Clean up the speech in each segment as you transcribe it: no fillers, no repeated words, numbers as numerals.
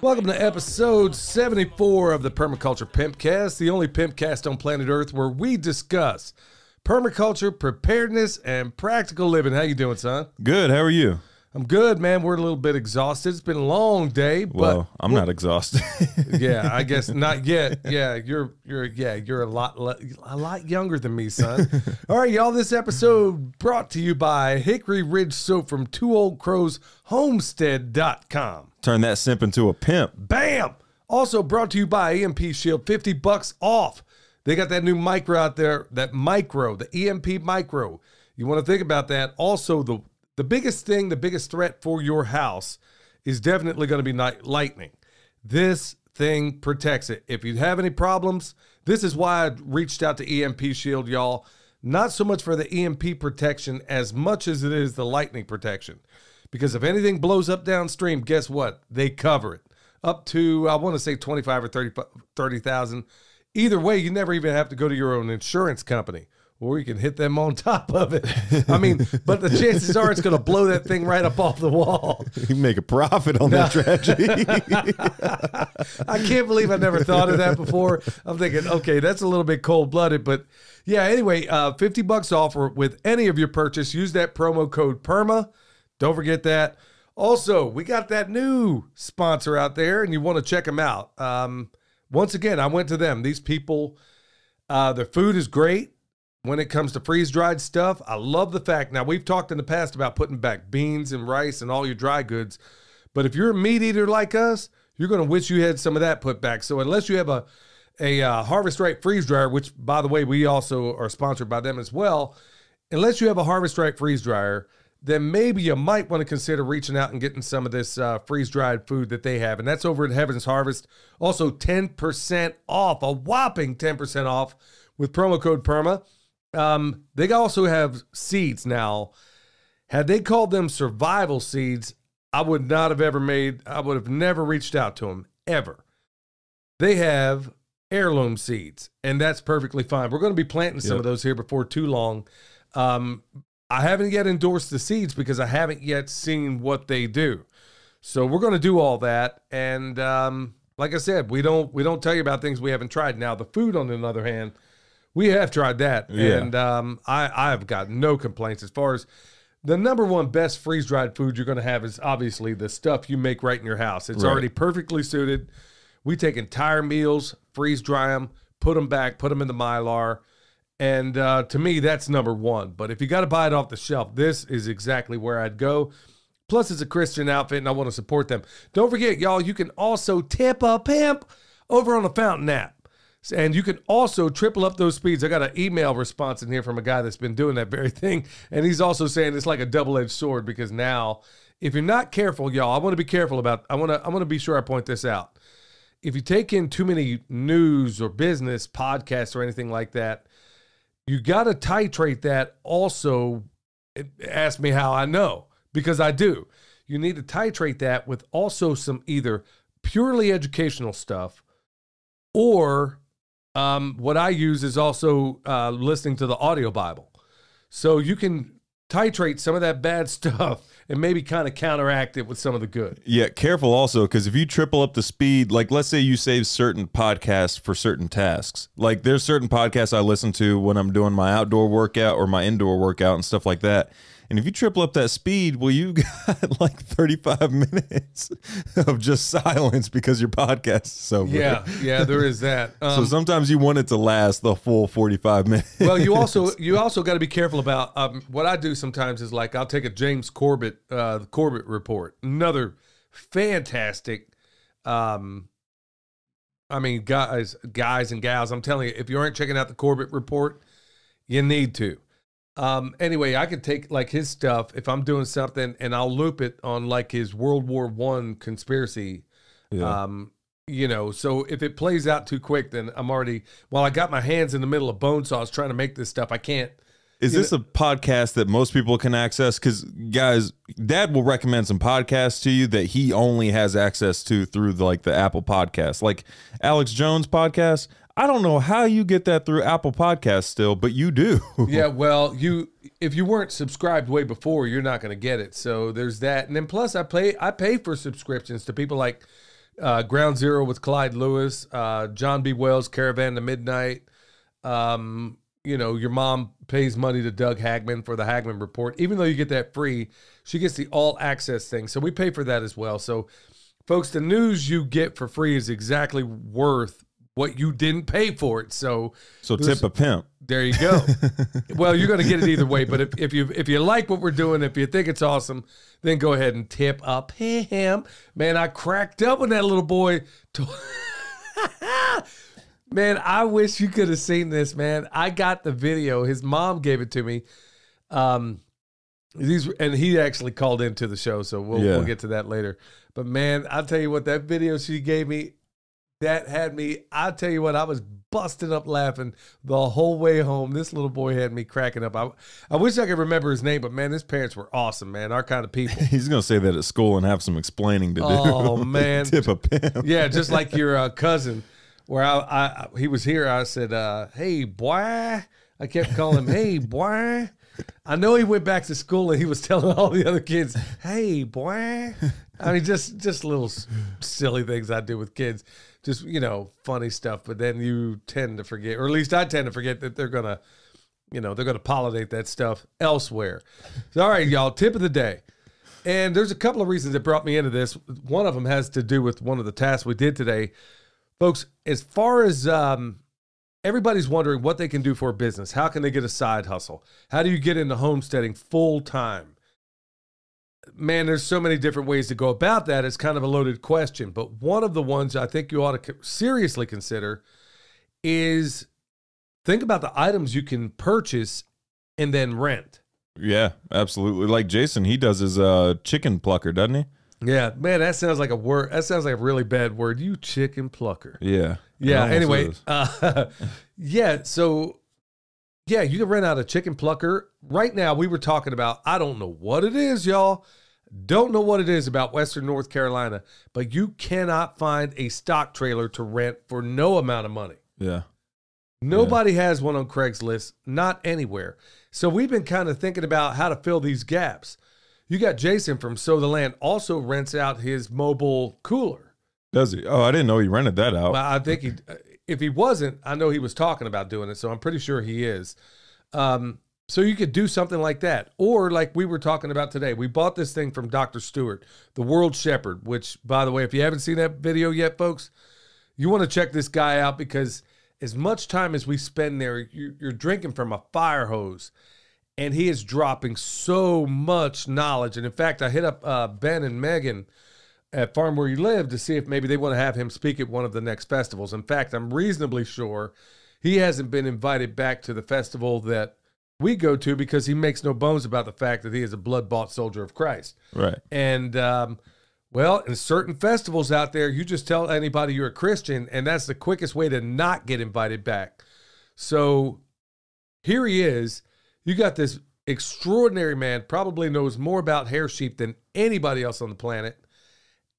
Welcome to episode 74 of the Permaculture Pimpcast, the only pimpcast on planet Earth where we discuss permaculture, preparedness, and practical living. How you doing, son? Good. How are you? I'm good, man. We're a little bit exhausted. It's been a long day, but well, I'm not exhausted. yeah, I guess not yet. Yeah, you're a lot younger than me, son. All right, y'all. This episode brought to you by Hickory Ridge Soap from Two Old Crows Homestead.com. Turn that simp into a pimp. Bam! Also brought to you by EMP Shield, $50 off. They got that new micro out there, the EMP micro. You want to think about that. Also, the biggest thing, the biggest threat for your house is definitely going to be lightning. This thing protects it. If you have any problems, this is why I reached out to EMP Shield, y'all. Not so much for the EMP protection as much as it is the lightning protection. Because if anything blows up downstream, guess what? They cover it. Up to, I want to say 25 or 30,000. Either way, you never even have to go to your own insurance company. Or you can hit them on top of it. I mean, but the chances are it's going to blow that thing right up off the wall. You make a profit on that tragedy. I can't believe I never thought of that before. I'm thinking, okay, that's a little bit cold-blooded. But yeah, anyway, $50 off with any of your purchase. Use that promo code PERMA. Don't forget that. Also, we got that new sponsor out there, and you want to check them out. Once again, I went to them. These people, their food is great. When it comes to freeze-dried stuff, I love the fact. Now, we've talked in the past about putting back beans and rice and all your dry goods. But if you're a meat eater like us, you're going to wish you had some of that put back. So unless you have a Harvest Right freeze dryer, which, by the way, we also are sponsored by them as well. Unless you have a Harvest Right freeze dryer, then maybe you might want to consider reaching out and getting some of this freeze-dried food that they have. And that's over at Heaven's Harvest. Also, 10% off, a whopping 10% off with promo code PERMA. They also have seeds now. Had they called them survival seeds, I would have never reached out to them, ever. They have heirloom seeds, and that's perfectly fine. We're going to be planting some of those here before too long. I haven't yet endorsed the seeds because I haven't yet seen what they do. So we're going to do all that. And like I said, we don't tell you about things we haven't tried. Now, the food, on the other hand, we have tried that. Yeah. And I have got no complaints. As far as the number one best freeze-dried food you're going to have is obviously the stuff you make right in your house. It's already perfectly suited. We take entire meals, freeze-dry them, put them back, put them in the Mylar. And to me, that's number one. But if you got to buy it off the shelf, this is exactly where I'd go. Plus, it's a Christian outfit, and I want to support them. Don't forget, y'all, you can also tip a pimp over on the Fountain app. And you can also triple up those speeds. I got an email response in here from a guy that's been doing that very thing. And he's also saying it's like a double-edged sword because now, if you're not careful, y'all, I want to be careful about, I want to be sure I point this out. If you take in too many news or business podcasts or anything like that, you got to titrate that also. Ask me how I know, because I do. You need to titrate that with also some either purely educational stuff or what I use is also listening to the audio Bible. So you can titrate some of that bad stuff and maybe kind of counteract it with some of the good. Yeah, careful also, because if you triple up the speed, like let's say you save certain podcasts for certain tasks. Like there's certain podcasts I listen to when I'm doing my outdoor workout or my indoor workout and stuff like that. And if you triple up that speed, well, you got like 35 minutes of just silence because your podcast is so good. Yeah, there is that. So sometimes you want it to last the full 45 minutes. Well, you also got to be careful about what I do sometimes is like I'll take a James Corbett, the Corbett Report, another fantastic. I mean, guys and gals, I'm telling you, if you aren't checking out the Corbett Report, you need to. Anyway, I could take like his stuff if I'm doing something and I'll loop it on like his World War I conspiracy. Yeah. So if it plays out too quick, then I'm already, while I got my hands in the middle of bone saws trying to make this stuff, I can't. Is this a podcast that most people can access? Because guys, Dad will recommend some podcasts to you that he only has access to through the Apple Podcast. Like Alex Jones podcast, I don't know how you get that through Apple Podcasts still, but you do. Yeah, well, if you weren't subscribed way before, you're not going to get it. So there's that. And then plus I pay for subscriptions to people like Ground Zero with Clyde Lewis, John B. Wells, Caravan to Midnight. Your mom pays money to Doug Hagman for the Hagman Report. Even though you get that free, she gets the all access thing. So we pay for that as well. So folks, the news you get for free is exactly worth what you didn't pay for it. So tip a pimp. There you go. Well, you're going to get it either way. But if you like what we're doing, if you think it's awesome, then go ahead and tip up him. Man, I cracked up when that little boy. Man, I wish you could have seen this, man. I got the video. His mom gave it to me. And he actually called into the show, so we'll get to that later. But man, I'll tell you what, that video she gave me, that had me, I'll tell you what, I was busting up laughing the whole way home. This little boy had me cracking up. I wish I could remember his name, but man, his parents were awesome, man. Our kind of people. He's going to say that at school and have some explaining to do. Oh, man. Tip a pimp. Yeah, just like your cousin, where he was here. I said, hey, boy. I kept calling him, hey, boy. I know he went back to school and he was telling all the other kids, hey, boy. I mean, just little silly things I do with kids. Just, funny stuff. But then you tend to forget, or at least I tend to forget that they're going to pollinate that stuff elsewhere. So, all right, y'all, tip of the day. And there's a couple of reasons that brought me into this. One of them has to do with one of the tasks we did today. Folks, as far as everybody's wondering what they can do for a business, how can they get a side hustle? How do you get into homesteading full time? Man, there's so many different ways to go about that. It's kind of a loaded question. But one of the ones I think you ought to seriously consider is think about the items you can purchase and then rent. Yeah, absolutely. Like Jason, he does his chicken plucker, doesn't he? Yeah, man, that sounds like a word. That sounds like a really bad word. You chicken plucker. Yeah. Yeah. Anyway, yeah. So, yeah, you can rent out a chicken plucker. Right now, we were talking about, I don't know what it is, y'all. Don't know what it is about Western North Carolina, but you cannot find a stock trailer to rent for no amount of money. Yeah. Nobody has one on Craigslist, not anywhere. So we've been kind of thinking about how to fill these gaps. You got Jason from Sow the Land also rents out his mobile cooler. Does he? Oh, I didn't know he rented that out. Well, I think if he wasn't, I know he was talking about doing it, so I'm pretty sure he is. So you could do something like that. Or like we were talking about today, we bought this thing from Dr. Stewart, the World Shepherd, which, by the way, if you haven't seen that video yet, folks, you want to check this guy out because as much time as we spend there, you're drinking from a fire hose. And he is dropping so much knowledge. And in fact, I hit up Ben and Megan at Farm Where You Live to see if maybe they want to have him speak at one of the next festivals. In fact, I'm reasonably sure he hasn't been invited back to the festival that we go to because he makes no bones about the fact that he is a blood-bought soldier of Christ. Right. And, well, in certain festivals out there, you just tell anybody you're a Christian, and that's the quickest way to not get invited back. So here he is. You got this extraordinary man, probably knows more about hair sheep than anybody else on the planet,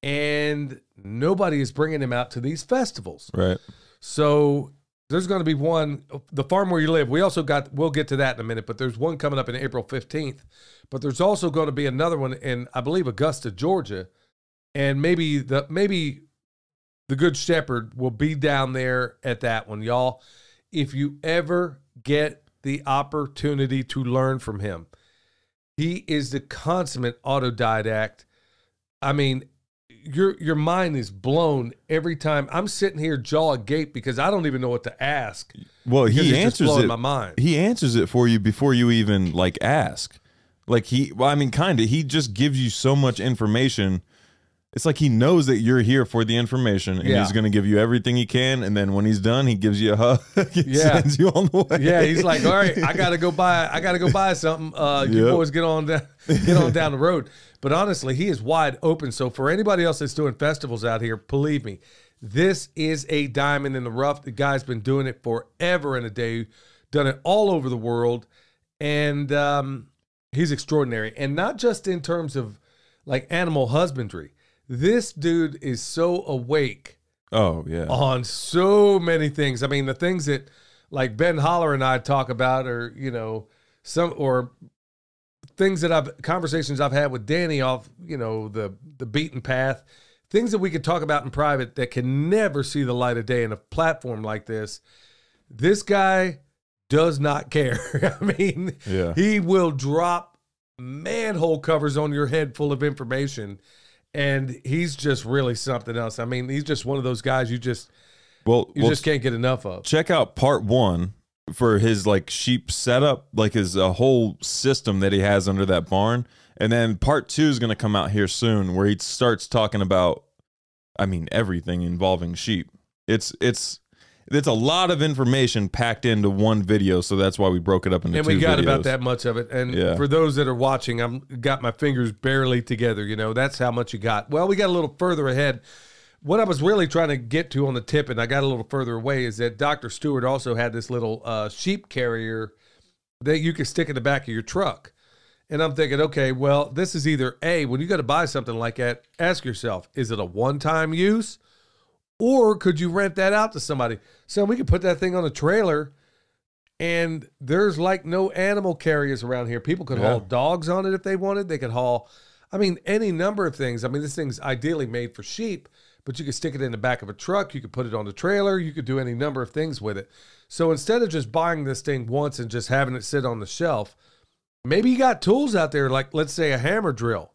and nobody is bringing him out to these festivals. Right. So there's going to be one, the Farm Where You Live. We'll get to that in a minute, but there's one coming up in April 15th. But there's also going to be another one in, I believe, Augusta, Georgia, and maybe the Good Shepherd will be down there at that one, y'all. If you ever get the opportunity to learn from him. He is the consummate autodidact. I mean, your mind is blown every time. I'm sitting here jaw agape because I don't even know what to ask. Well, he answers it. My mind. He answers it for you before you even like ask. Like kind of. He just gives you so much information. It's like he knows that you're here for the information, and he's going to give you everything he can. And then when he's done, he gives you a hug. He sends you on the way. Yeah, he's like, all right, I gotta go buy something. You boys get on down the road. But honestly, he is wide open. So for anybody else that's doing festivals out here, believe me, this is a diamond in the rough. The guy's been doing it forever and a day, done it all over the world, and he's extraordinary. And not just in terms of like animal husbandry. This dude is so awake Oh, yeah. On so many things. I mean, the things that like Ben Holler and I talk about, or, you know, or things that conversations I've had with Danny off, you know, the beaten path, things that we could talk about in private that can never see the light of day in a platform like this. This guy does not care. I mean, he will drop manhole covers on your head full of information. And he's just really something else. I mean, he's just one of those guys you just can't get enough of. Check out part 1 for his like sheep setup, like his whole system that he has under that barn. And then part 2 is going to come out here soon, where he starts talking about, I mean, everything involving sheep. It's a lot of information packed into one video, so that's why we broke it up into 2 videos. And we got about that much of it. And for those that are watching, I've got my fingers barely together. You know, that's how much you got. Well, we got a little further ahead. What I was really trying to get to on the tip, and I got a little further away, is that Dr. Stewart also had this little sheep carrier that you could stick in the back of your truck. And I'm thinking, okay, well, this is either A, when you got to buy something like that, ask yourself, is it a one-time use? Or could you rent that out to somebody? So we could put that thing on a trailer, and there's like no animal carriers around here. People could haul dogs on it if they wanted. They could haul, I mean, any number of things. I mean, this thing's ideally made for sheep, but you could stick it in the back of a truck. You could put it on the trailer. You could do any number of things with it. So instead of just buying this thing once and just having it sit on the shelf, maybe you got tools out there, like let's say a hammer drill.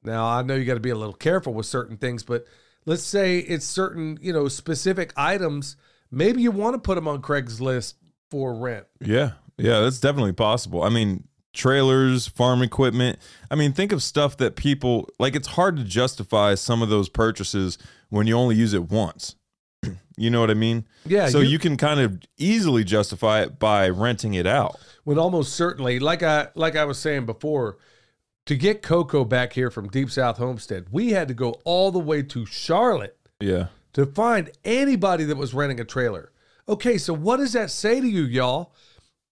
Now, I know you got to be a little careful with certain things, but let's say it's certain, you know, specific items. Maybe you want to put them on Craigslist for rent. Yeah. Yeah, that's definitely possible. I mean, trailers, farm equipment. I mean, think of stuff that people, like, it's hard to justify some of those purchases when you only use it once. You know what I mean? Yeah. So you can kind of easily justify it by renting it out. Well, almost certainly, like I was saying before, to get cocoa back here from Deep South Homestead, we had to go all the way to Charlotte to find anybody that was renting a trailer. Okay, so what does that say to you, y'all?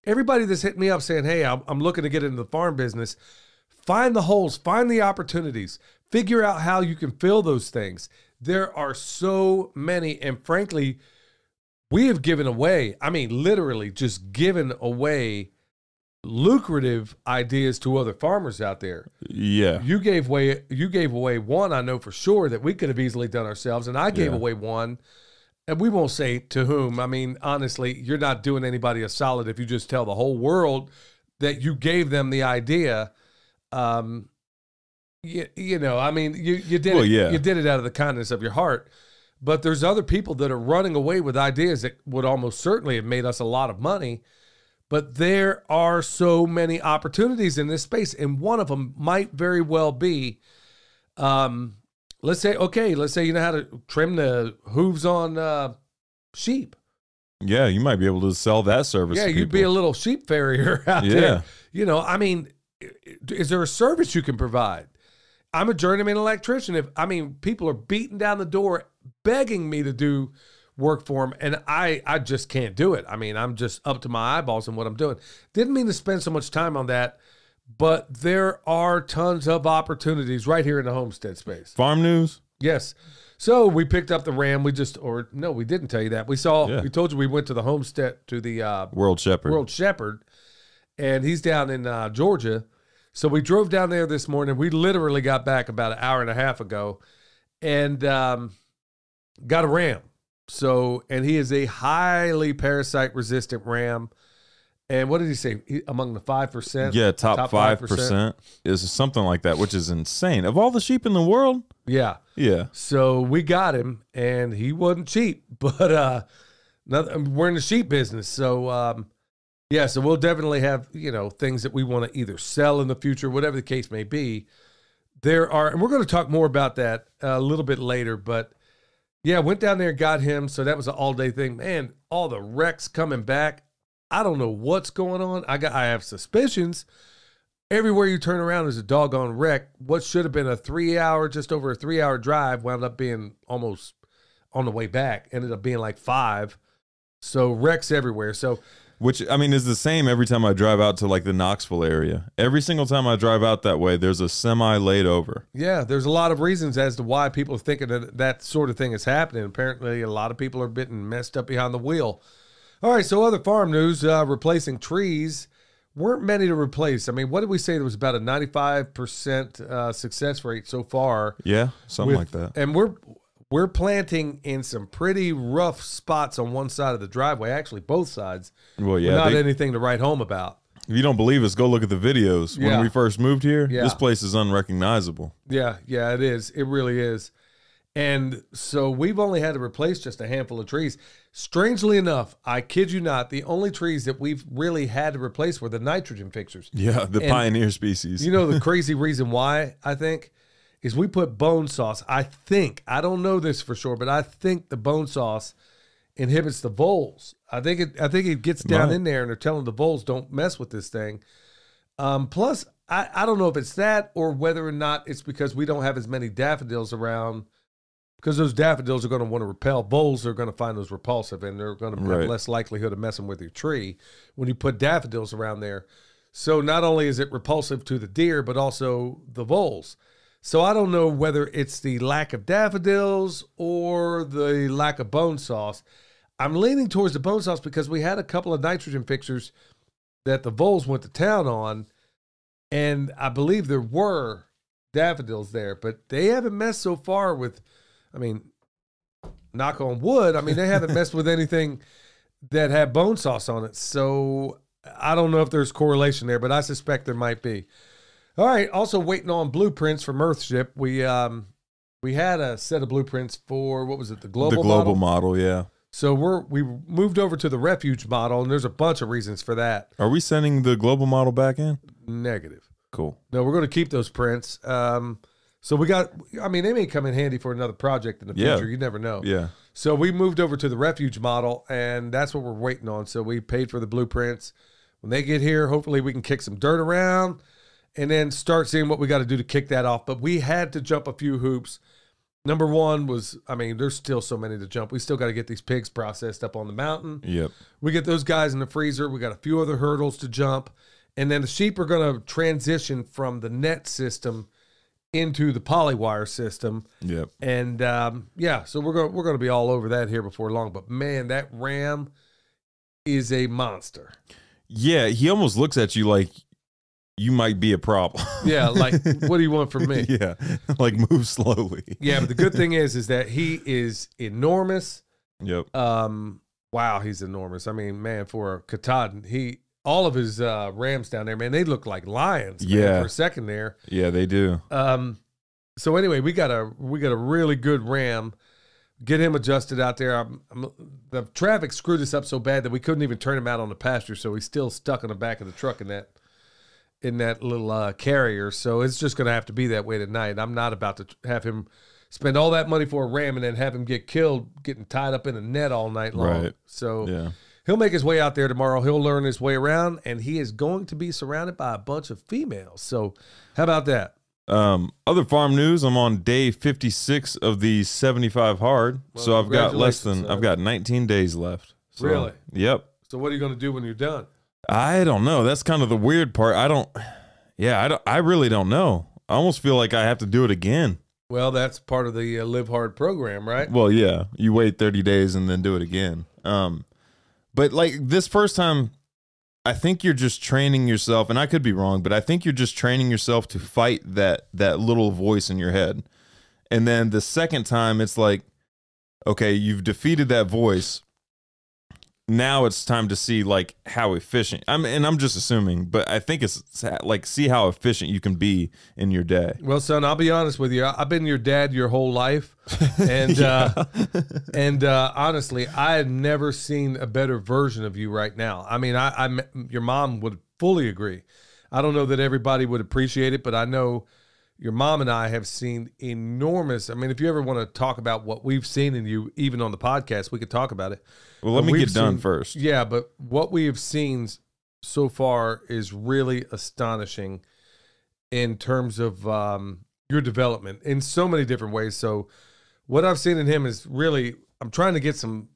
Everybody that's hit me up saying, hey, I'm looking to get into the farm business, find the holes, find the opportunities, figure out how you can fill those things. There are so many, and frankly, we have given away, I mean, literally just given away lucrative ideas to other farmers out there. Yeah. You gave away one, I know for sure, that we could have easily done ourselves, and I gave away one, and we won't say to whom. I mean, honestly, you're not doing anybody a solid if you just tell the whole world that you gave them the idea. You know, I mean, you did you did it out of the kindness of your heart. But there's other people that are running away with ideas that would almost certainly have made us a lot of money. But there are so many opportunities in this space, and one of them might very well be, let's say you know how to trim the hooves on sheep. Yeah, you might be able to sell that service. Yeah, you'd be a little sheep farrier out there. You know, I mean, is there a service you can provide? I'm a journeyman electrician. People are beating down the door, begging me to do work for them, and I just can't do it. I mean, I'm just up to my eyeballs in what I'm doing. Didn't mean to spend so much time on that, but there are tons of opportunities right here in the homestead space. Farm news? Yes. So we picked up the Ram. We didn't tell you that. We told you we went to the homestead, to the World Shepherd, and he's down in Georgia. So we drove down there this morning. We literally got back about an hour and a half ago, and got a Ram. So, and he is a highly parasite-resistant ram. And what did he say? Among the 5%? Yeah, top 5% is something like that, which is insane. Of all the sheep in the world? Yeah. Yeah. So we got him, and he wasn't cheap, but we're in the sheep business. So, yeah, so we'll definitely have, you know, things that we want to either sell in the future, whatever the case may be. There are, and we're going to talk more about that a little bit later, but yeah, went down there, got him. So that was an all-day thing. Man, all the wrecks coming back. I don't know what's going on. I have suspicions. Everywhere you turn around is a doggone wreck. What should have been just over a 3-hour drive wound up being almost on the way back. Ended up being like 5. So wrecks everywhere. So Which, I mean, is the same every time I drive out to like the Knoxville area. Every single time I drive out that way, there's a semi laid over. Yeah, there's a lot of reasons as to why people are thinking that that sort of thing is happening. Apparently, a lot of people are getting messed up behind the wheel. All right, so other farm news, replacing trees weren't many to replace. I mean, what did we say? There was about a 95% success rate so far. Yeah, something like that. And we're planting in some pretty rough spots on one side of the driveway, actually both sides. Well, yeah. Not anything to write home about. If you don't believe us, go look at the videos. When we first moved here, this place is unrecognizable. Yeah, it is. It really is. And so we've only had to replace just a handful of trees. Strangely enough, I kid you not, the only trees that we've really had to replace were the nitrogen fixers. Yeah, the pioneer species. You know the crazy reason why, I think, is we put bone sauce. I don't know this for sure, but I think the bone sauce inhibits the voles. I think it gets down in there, and they're telling the voles don't mess with this thing. Plus, I don't know if it's that or whether or not it's because we don't have as many daffodils around. Because those daffodils are going to want to repel. Voles are going to find those repulsive, and they're going to have less likelihood of messing with your tree when you put daffodils around there. So not only is it repulsive to the deer, but also the voles. So I don't know whether it's the lack of daffodils or the lack of bone sauce. I'm leaning towards the bone sauce because we had a couple of nitrogen fixers that the voles went to town on, and I believe there were daffodils there, but they haven't messed so far with... I mean, knock on wood, I mean, they haven't messed with anything that had bone sauce on it. So I don't know if there's correlation there, but I suspect there might be. All right. Also waiting on blueprints from Earthship. We had a set of blueprints for, what was it? The global model. Yeah. So we moved over to the refuge model, and there's a bunch of reasons for that. Are we sending the global model back in? Negative. Cool. No, we're going to keep those prints. So I mean, they may come in handy for another project in the future. You never know. Yeah. So we moved over to the refuge model, and that's what we're waiting on. So we paid for the blueprints. When they get here, hopefully we can kick some dirt around and then start seeing what we got to do to kick that off. But we had to jump a few hoops. Number one was, I mean, there's still so many to jump. We still got to get these pigs processed up on the mountain. Yep. We get those guys in the freezer. We got a few other hurdles to jump. And then the sheep are going to transition from the net system into the polywire system. Yep. And so we're going to be all over that here before long. But man, that ram is a monster. Yeah, he almost looks at you like you might be a problem. Yeah, like, what do you want from me? Yeah, like move slowly. Yeah, but the good thing is that he is enormous. Yep. Wow, he's enormous. I mean, man, for a Katahdin, all of his rams down there, man, they look like lions. Man, for a second there. Yeah, they do. So anyway, we got a really good ram. Get him adjusted out there. The traffic screwed us up so bad that we couldn't even turn him out on the pasture, so he's still stuck on the back of the truck in that little carrier. So it's just going to have to be that way tonight. I'm not about to have him spend all that money for a ram and then have him get killed getting tied up in a net all night long. Right. So yeah. He'll make his way out there tomorrow. He'll learn his way around, and he is going to be surrounded by a bunch of females. So how about that? Other farm news, I'm on day 56 of the 75 hard. Well, so I've got 19 days left. So, really? Yep. So what are you going to do when you're done? I don't know. That's kind of the weird part. I really don't know. I almost feel like I have to do it again. Well, that's part of the Live Hard program, right? Well, yeah. You wait 30 days and then do it again. But like this first time, I think you're just training yourself, and I could be wrong, but I think you're just training yourself to fight that little voice in your head. And then the second time, it's like, okay, you've defeated that voice. Now it's time to see like how efficient. I'm just assuming, but I think it's like see how efficient you can be in your day. Well, son, I'll be honest with you. I've been your dad your whole life, and honestly, I had never seen a better version of you right now. I mean, your mom would fully agree. I don't know that everybody would appreciate it, but I know your mom and I have seen enormous. I mean, if you ever want to talk about what we've seen in you, even on the podcast, we could talk about it. Well, let me get done first. Yeah, but what we have seen so far is really astonishing in terms of your development in so many different ways. So what I've seen in him is really, I'm trying to get some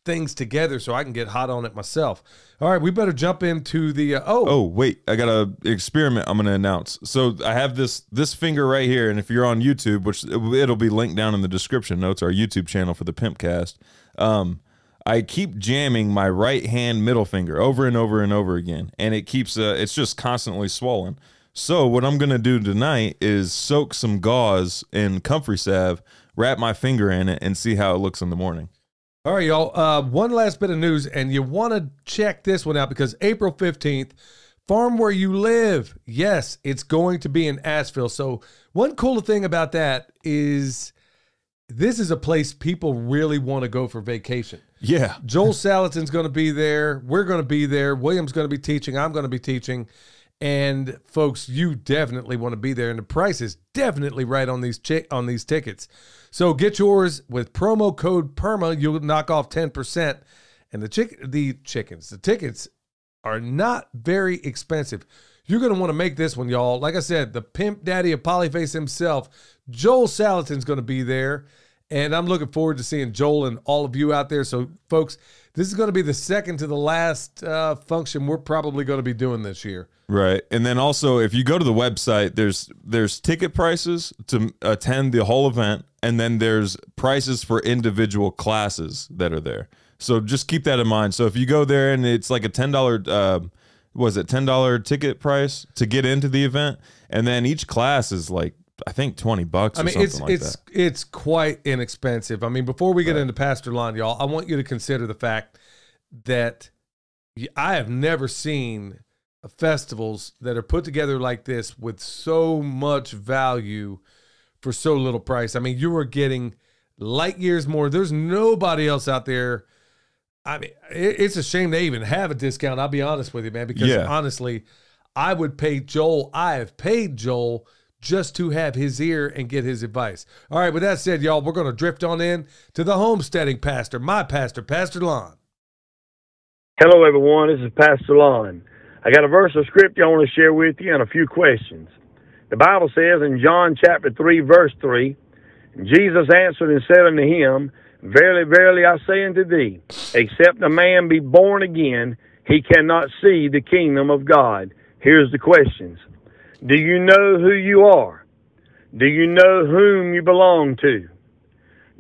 things together so I can get hot on it myself. All right, we better jump into the Oh, wait, I got a experiment I'm going to announce. So I have this finger right here, and if you're on YouTube, which it'll be linked down in the description notes, our YouTube channel for the Pimpcast, I keep jamming my right hand middle finger over and over and over again, and it keeps it's just constantly swollen. So what I'm going to do tonight is soak some gauze in comfrey salve, wrap my finger in it, and see how it looks in the morning. All right, y'all. One last bit of news, and you want to check this one out because April 15th, Farm Where You Live. Yes, it's going to be in Asheville. So one cool thing about that is this is a place people really want to go for vacation. Yeah. Joel Salatin's going to be there. We're going to be there. William's going to be teaching. I'm going to be teaching. And folks, you definitely want to be there, and the price is definitely right on these tickets. So get yours with promo code PERMA. You'll knock off 10%. And the tickets are not very expensive. You're going to want to make this one, y'all. Like I said, the pimp daddy of Polyface himself, Joel Salatin's going to be there. And I'm looking forward to seeing Joel and all of you out there. So, folks, this is going to be the second to the last function we're probably going to be doing this year. Right. And then also, if you go to the website, there's ticket prices to attend the whole event, and then there's prices for individual classes that are there. So just keep that in mind. So if you go there and it's like a $10 $10 ticket price to get into the event, and then each class is like, I think $20 or something like that. It's quite inexpensive. I mean, before we get into Pastor Lon, y'all, I want you to consider the fact that I have never seen festivals that are put together like this with so much value for so little price. I mean, you are getting light years more. There's nobody else out there. I mean, it's a shame they even have a discount. I'll be honest with you, man, because honestly, I would pay Joel. I have paid Joel just to have his ear and get his advice. All right, with that said, y'all, we're going to drift on in to the homesteading pastor, my pastor, Pastor Lon. Hello, everyone. This is Pastor Lon. I got a verse of scripture I want to share with you and a few questions. The Bible says in John chapter 3, verse 3, Jesus answered and said unto him, Verily, verily, I say unto thee, except a man be born again, he cannot see the kingdom of God. Here's the questions. Do you know who you are? Do you know whom you belong to?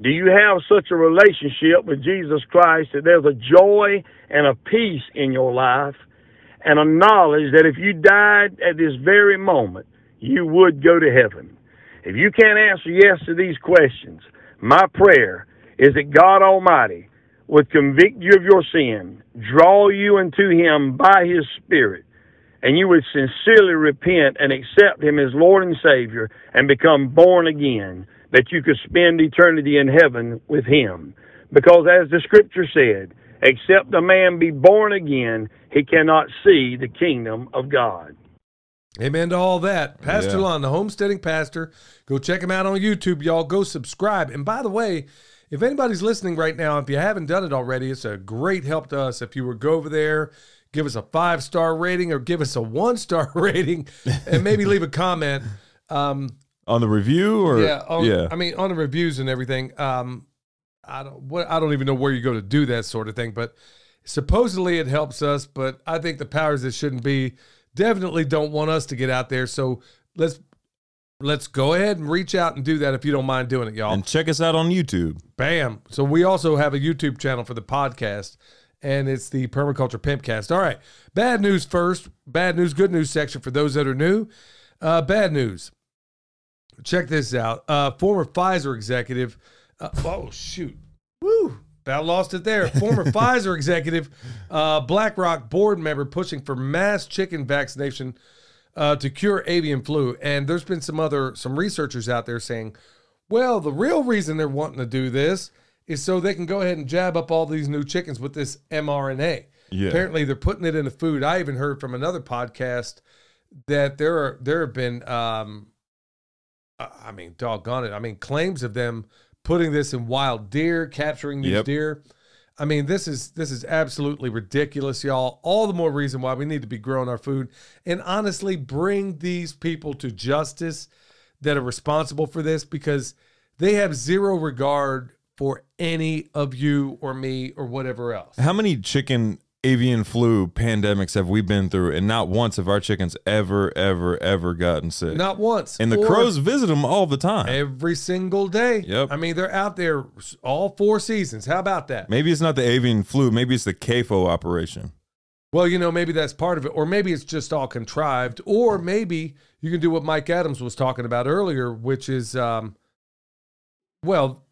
Do you have such a relationship with Jesus Christ that there's a joy and a peace in your life and a knowledge that if you died at this very moment, you would go to heaven? If you can't answer yes to these questions, my prayer is that God Almighty would convict you of your sin, draw you into Him by His Spirit, and you would sincerely repent and accept Him as Lord and Savior and become born again, that you could spend eternity in heaven with Him. Because as the Scripture said, except a man be born again, he cannot see the kingdom of God. Amen to all that. Pastor Lon, the homesteading pastor. Go check him out on YouTube, y'all. Go subscribe. And by the way, if anybody's listening right now, if you haven't done it already, it's a great help to us if you would go over there, give us a 5-star rating or give us a 1-star rating, and maybe leave a comment. On the review? Or I mean, on the reviews and everything. I don't even know where you go to do that sort of thing, but supposedly it helps us, but I think the powers that shouldn't be definitely don't want us to get out there. So let's go ahead and reach out and do that if you don't mind doing it, y'all. And check us out on YouTube. Bam. So we also have a YouTube channel for the podcast, and it's the Permaculture Pimpcast. All right. Bad news first. Bad news, good news section for those that are new. Bad news. Check this out. Former Pfizer executive. Oh, shoot. Woo. About lost it there. Former Pfizer executive, BlackRock board member pushing for mass chicken vaccination to cure avian flu. And there's been some researchers out there saying, well, the real reason they're wanting to do this is so they can go ahead and jab up all these new chickens with this mRNA. Yeah. Apparently, they're putting it in the food. I even heard from another podcast that there have been, doggone it. I mean, claims of them putting this in wild deer, capturing these deer. I mean, this is absolutely ridiculous, y'all. All the more reason why we need to be growing our food and honestly bring these people to justice that are responsible for this, because they have zero regard for any of you or me or whatever else. How many chicken avian flu pandemics have we been through, and not once have our chickens ever gotten sick? Not once. And the crows visit them all the time. Every single day. Yep. I mean, they're out there all 4 seasons. How about that? Maybe it's not the avian flu. Maybe it's the CAFO operation. Well, you know, maybe that's part of it. Or maybe it's just all contrived. Or maybe you can do what Mike Adams was talking about earlier, which is, well,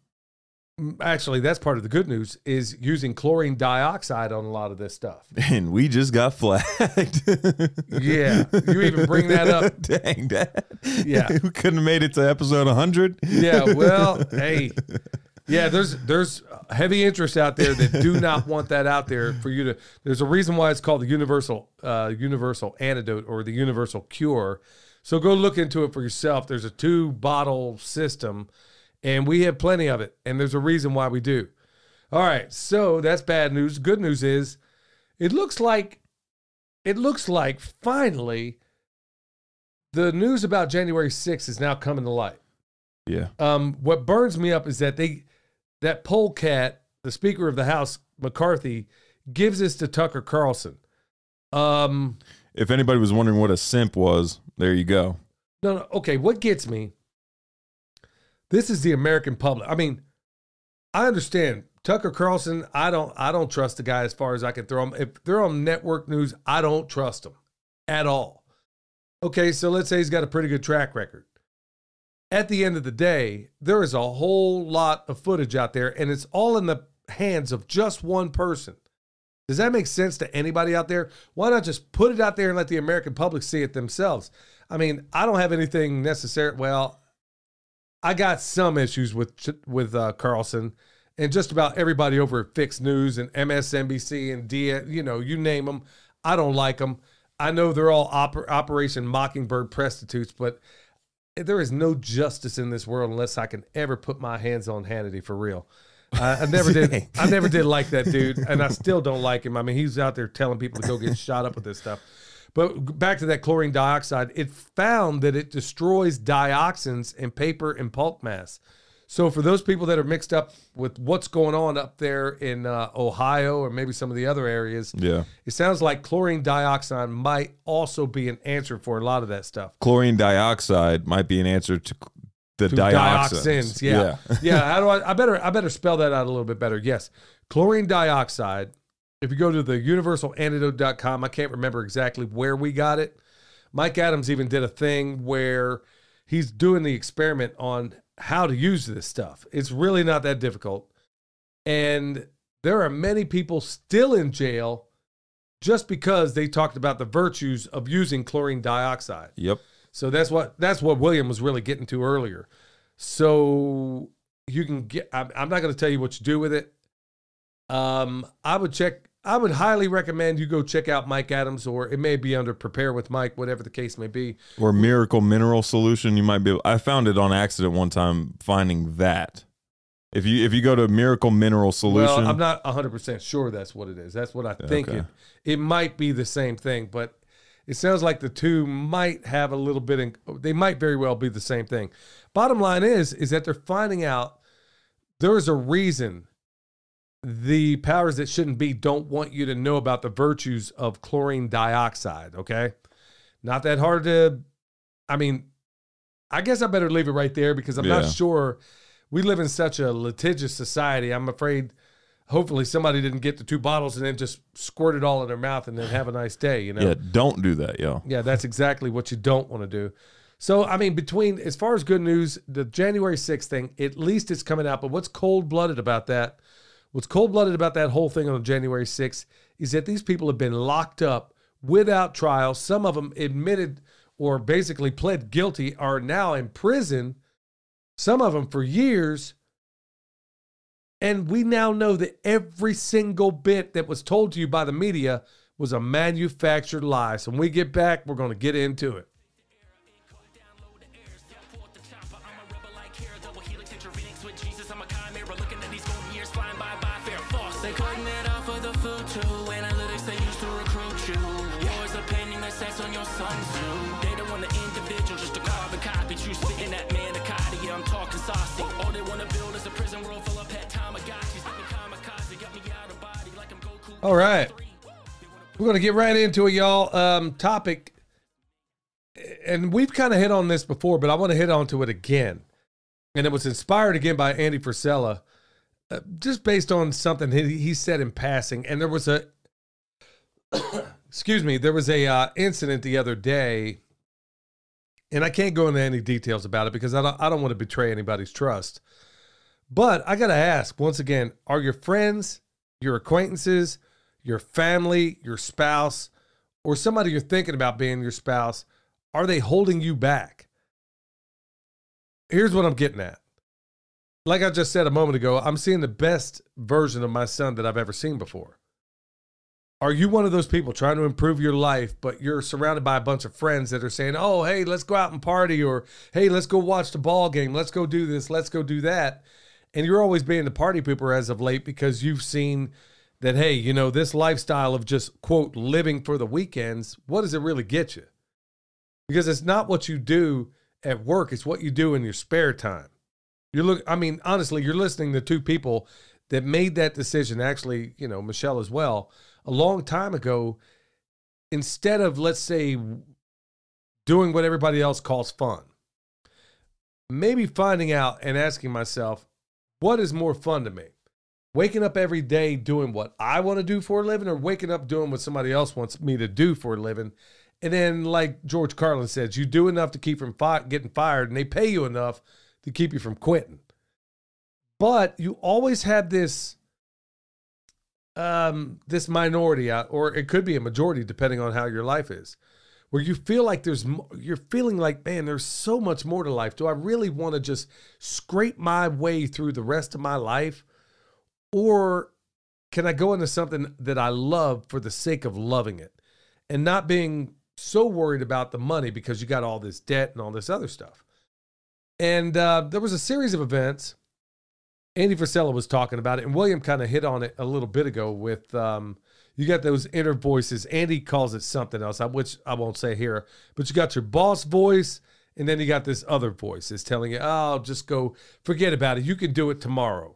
actually, that's part of the good news, is using chlorine dioxide on a lot of this stuff. And we just got flagged. Yeah. You even bring that up. Dang, Dad. Yeah. We couldn't have made it to episode 100. Yeah, well, hey. Yeah, there's heavy interest out there that do not want that out there for you to. There's a reason why it's called the universal antidote or the universal cure. So go look into it for yourself. There's a 2-bottle system, and we have plenty of it, and there's a reason why we do. All right, so that's bad news. Good news is it looks like finally the news about January 6th is now coming to light. Yeah. What burns me up is that polecat, the Speaker of the House, McCarthy, gives this to Tucker Carlson. If anybody was wondering what a simp was, there you go. No, okay, what gets me, this is the American public. I mean, I understand Tucker Carlson, I don't trust the guy as far as I can throw him. If they're on network news, I don't trust him at all. Okay, so let's say he's got a pretty good track record. At the end of the day, there is a whole lot of footage out there, and it's all in the hands of just one person. Does that make sense to anybody out there? Why not just put it out there and let the American public see it themselves? I mean, I don't have anything necessary. Well, I got some issues with Carlson and just about everybody over at Fix News and MSNBC and you name them. I don't like them. I know they're all Operation Mockingbird prostitutes, but there is no justice in this world unless I can ever put my hands on Hannity for real. I never did. I never did like that dude, and I still don't like him. I mean, he's out there telling people to go get shot up with this stuff. But back to that chlorine dioxide, it found that it destroys dioxins in paper and pulp mass. So for those people that are mixed up with what's going on up there in Ohio or maybe some of the other areas, Yeah. it sounds like chlorine dioxide might also be an answer for a lot of that stuff. Chlorine dioxide might be an answer to the dioxins. Yeah. Yeah. How do I better spell that out a little bit better. Yes. Chlorine dioxide. If you go to the universalantidote.com, I can't remember exactly where we got it. Mike Adams even did a thing where he's doing the experiment on how to use this stuff. It's really not that difficult. And there are many people still in jail just because they talked about the virtues of using chlorine dioxide. Yep. So that's what William was really getting to earlier. So you can get, I'm not going to tell you what to do with it. I would highly recommend you go check out Mike Adams, or it may be under Prepare with Mike, whatever the case may be. Or Miracle Mineral Solution. You might be able, I found it on accident one time finding that. If you go to Miracle Mineral Solution. Well, I'm not 100% sure that's what it is. That's what I think. Okay. It might be the same thing, but it sounds like the two might have a little bit they might very well be the same thing. Bottom line is that they're finding out there is a reason the powers that shouldn't be don't want you to know about the virtues of chlorine dioxide, okay? Not that hard to, I mean, I guess I better leave it right there because I'm not sure. We live in such a litigious society. I'm afraid hopefully somebody didn't get the 2 bottles and then just squirt it all in their mouth and then have a nice day, you know? Yeah, don't do that, yo. Yeah, that's exactly what you don't want to do. So, I mean, as far as good news, the January 6th thing, at least it's coming out. But what's cold-blooded about that? What's cold-blooded about that whole thing on January 6th is that these people have been locked up without trial. Some of them admitted or basically pled guilty, are now in prison, some of them for years. And we now know that every single bit that was told to you by the media was a manufactured lie. So when we get back, we're going to get into it. I'm talking saucy. All they want to build is a prison world full of pet time. All right. We're going to get right into it, y'all. Topic, and we've kind of hit on this before, but I want to hit on to it again. And it was inspired again by Andy Frisella, just based on something he said in passing. And there was a, excuse me, there was a incident the other day, and I can't go into any details about it because I don't want to betray anybody's trust. But I got to ask, once again, are your friends, your acquaintances, your family, your spouse, or somebody you're thinking about being your spouse, are they holding you back? Here's what I'm getting at. Like I just said a moment ago, I'm seeing the best version of my son that I've ever seen before. Are you one of those people trying to improve your life, but you're surrounded by a bunch of friends that are saying, oh, hey, let's go out and party, or hey, let's go watch the ball game, let's go do this, let's go do that. And you're always being the party pooper as of late because you've seen that, hey, you know, this lifestyle of just, quote, living for the weekends, what does it really get you? Because it's not what you do at work, it's what you do in your spare time. Honestly, you're listening to two people that made that decision, actually, you know, Michelle as well, a long time ago. Instead of, let's say, doing what everybody else calls fun, maybe finding out and asking myself, what is more fun to me? Waking up every day doing what I want to do for a living, or waking up doing what somebody else wants me to do for a living? And then, like George Carlin says, you do enough to keep from getting fired, and they pay you enough to keep you from quitting. But you always have this this minority out, or it could be a majority depending on how your life is, where you feel like you're feeling like, man, there's so much more to life. Do I really want to just scrape my way through the rest of my life? Or can I go into something that I love for the sake of loving it and not being so worried about the money because you got all this debt and all this other stuff? And there was a series of events. Andy Frisella was talking about it, and William kind of hit on it a little bit ago with, you got those inner voices. Andy calls it something else, which I won't say here, but you got your boss voice, and then you got this other voice that's telling you, oh, just go, forget about it. You can do it tomorrow.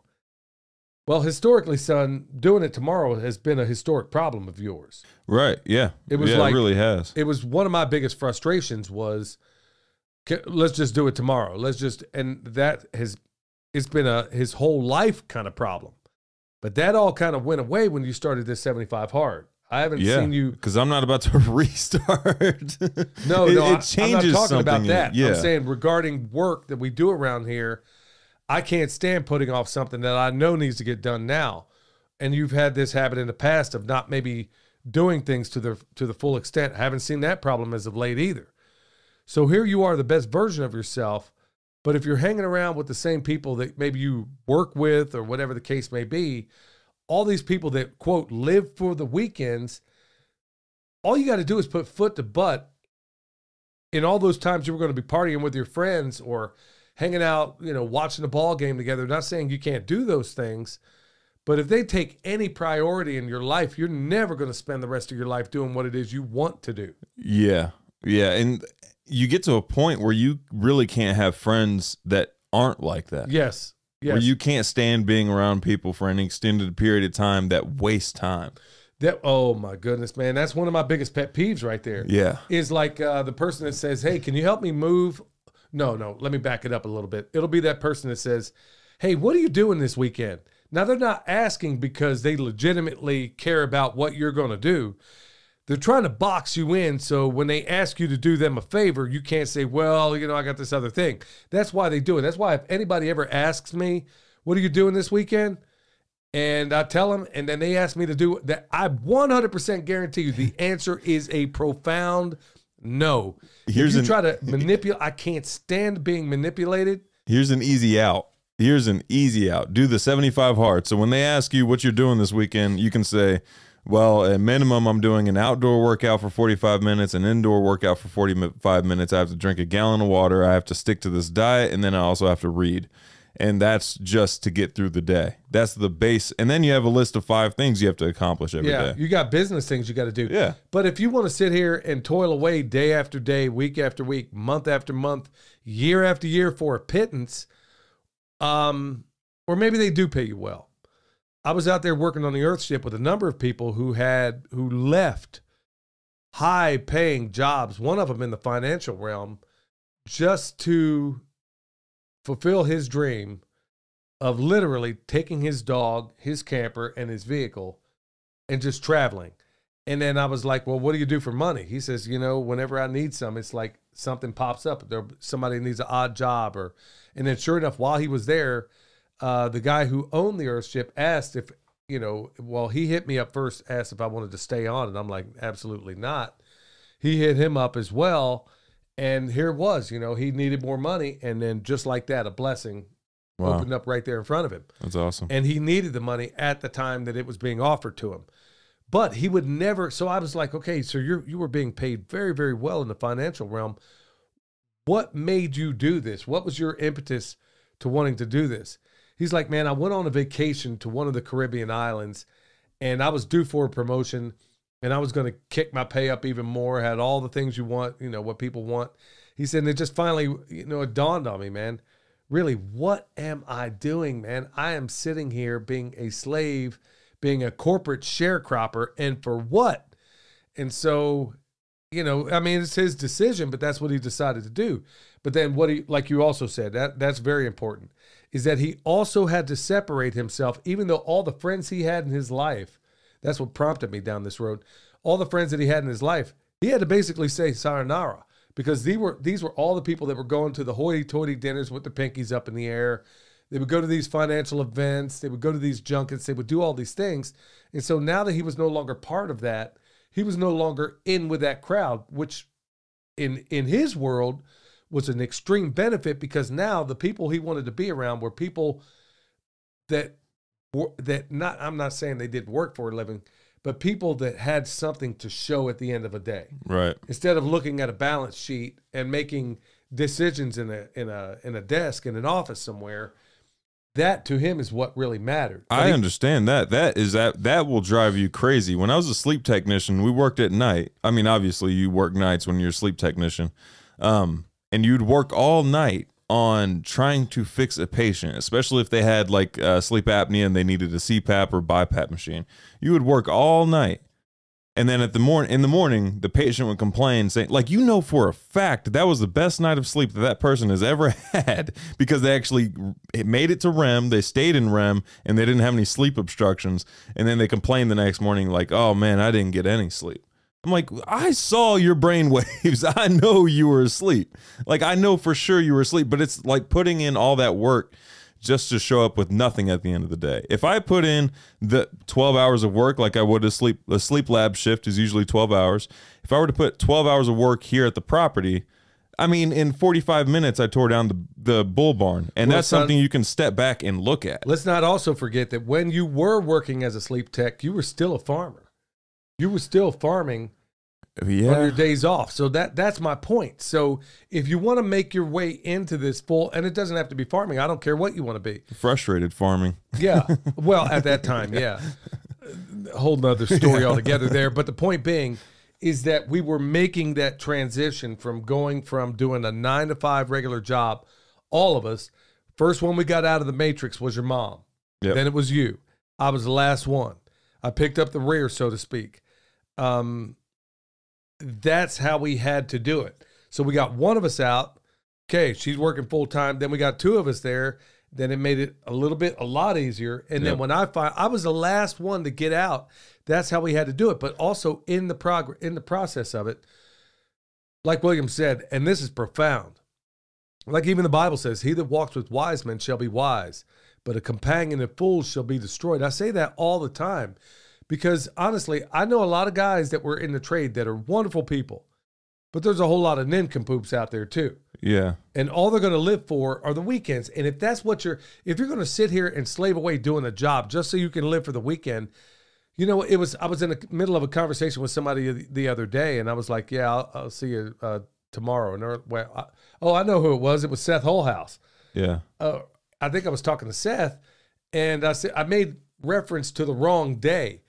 Well, historically, son, doing it tomorrow has been a historic problem of yours. Right, yeah. It was it really has. It was one of my biggest frustrations was, let's just do it tomorrow. And that it's been his whole life kind of problem. But that all kind of went away when you started this 75 hard. I haven't seen you, because I'm not about to restart. No, it changes. I'm not talking about that. Yeah. I'm saying regarding work that we do around here, I can't stand putting off something that I know needs to get done now. And you've had this habit in the past of not maybe doing things to the full extent. I haven't seen that problem as of late either. So here you are, the best version of yourself. But if you're hanging around with the same people that maybe you work with or whatever the case may be, all these people that, quote, live for the weekends, all you got to do is put foot to butt in all those times you were going to be partying with your friends or hanging out, you know, watching a ball game together. Not saying you can't do those things, but if they take any priority in your life, you're never going to spend the rest of your life doing what it is you want to do. Yeah. Yeah. And you get to a point where you really can't have friends that aren't like that. Yes. Yes. Where you can't stand being around people for an extended period of time that waste time. Oh my goodness, man. That's one of my biggest pet peeves right there. Yeah. Is like the person that says, hey, can you help me move? No, let me back it up a little bit. It'll be that person that says, hey, what are you doing this weekend? Now, they're not asking because they legitimately care about what you're going to do. They're trying to box you in, so when they ask you to do them a favor, you can't say, well, you know, I got this other thing. That's why they do it. That's why if anybody ever asks me, what are you doing this weekend? And I tell them, and then they ask me to do that, I 100% guarantee you the answer is a profound no. If you try to manipulate, I can't stand being manipulated. Here's an easy out. Do the 75 hard. So when they ask you what you're doing this weekend, you can say, well, at minimum, I'm doing an outdoor workout for 45 minutes, an indoor workout for 45 minutes. I have to drink a gallon of water. I have to stick to this diet, and then I also have to read. And that's just to get through the day. That's the base. And then you have a list of 5 things you have to accomplish every day. You got business things you got to do. Yeah. But if you want to sit here and toil away day after day, week after week, month after month, year after year for a pittance, or maybe they do pay you well. I was out there working on the Earthship with a number of people who left high paying jobs, one of them in the financial realm, just to fulfill his dream of literally taking his dog, his camper, and his vehicle and just traveling. And then I was like, well, what do you do for money? He says, whenever I need some, it's like something pops up. Somebody needs an odd job. And then sure enough, while he was there, the guy who owned the Earthship asked if, he hit me up first, asked if I wanted to stay on. And I'm like, absolutely not. He hit him up as well. And here it was, he needed more money. And then just like that, a blessing opened up right there in front of him. That's awesome. And he needed the money at the time that it was being offered to him. But he would never. So I was like, okay, so you were being paid very, very well in the financial realm. What made you do this? What was your impetus to wanting to do this? He's like, man, I went on a vacation to one of the Caribbean islands and I was due for a promotion and I was going to kick my pay up even more, had all the things you want, what people want. He said, and it just finally, it dawned on me, man, really, what am I doing, man? I am sitting here being a slave, being a corporate sharecropper, and for what? And so, it's his decision, but that's what he decided to do. But then like you also said, that's very important, is that he also had to separate himself, even though all the friends he had in his life, that's what prompted me down this road, all the friends that he had in his life, he had to basically say sayonara. Because these were all the people that were going to the hoity-toity dinners with the pinkies up in the air. They would go to these financial events. They would go to these junkets. They would do all these things. And so now that he was no longer part of that, he was no longer in with that crowd, which in his world was an extreme benefit, because now the people he wanted to be around were people I'm not saying they didn't work for a living, but people that had something to show at the end of a day. Right. Instead of looking at a balance sheet and making decisions in a desk in an office somewhere, that to him is what really mattered. I understand that. That will drive you crazy. When I was a sleep technician, we worked at night. I mean, obviously you work nights when you're a sleep technician. And you'd work all night on trying to fix a patient, especially if they had like sleep apnea and they needed a CPAP or BiPAP machine. You would work all night. And then in the morning, the patient would complain, saying, like, for a fact that was the best night of sleep that person has ever had, because they actually made it to REM, they stayed in REM, and they didn't have any sleep obstructions. And then they complained the next morning, like, oh man, I didn't get any sleep. I'm like, I saw your brain waves. I know you were asleep. Like, I know for sure you were asleep, but it's like putting in all that work just to show up with nothing at the end of the day. If I put in the 12 hours of work like I would a sleep lab shift is usually 12 hours. If I were to put 12 hours of work here at the property, I mean, in 45 minutes, I tore down the bull barn. And that's something you can step back and look at. Let's not also forget that when you were working as a sleep tech, you were still a farmer. You were still farming on your days off. So that's my point. So if you want to make your way into this full, and it doesn't have to be farming, I don't care what you want to be. Frustrated farming. Yeah. Well, at that time, yeah. A whole nother story altogether there. But the point being is that we were making that transition from going from doing a 9-to-5 regular job, all of us. First one we got out of the matrix was your mom. Yep. Then it was you. I was the last one. I picked up the rear, so to speak. That's how we had to do it. So we got one of us out. Okay, she's working full time. Then we got two of us there. Then it made it a lot easier. And then when I was the last one to get out. That's how we had to do it. But also in the process of it, like William said, and this is profound. Like even the Bible says, he that walks with wise men shall be wise, but a companion of fools shall be destroyed. I say that all the time. Because honestly, I know a lot of guys that were in the trade that are wonderful people, but there's a whole lot of nincompoops out there too. Yeah. And all they're going to live for are the weekends. And if that's what if you're going to sit here and slave away doing a job just so you can live for the weekend, I was in the middle of a conversation with somebody the other day, and I was like, yeah, I'll see you tomorrow. And I know who it was. It was Seth Holhouse. Yeah. I think I was talking to Seth, and I said, I made reference to the wrong day.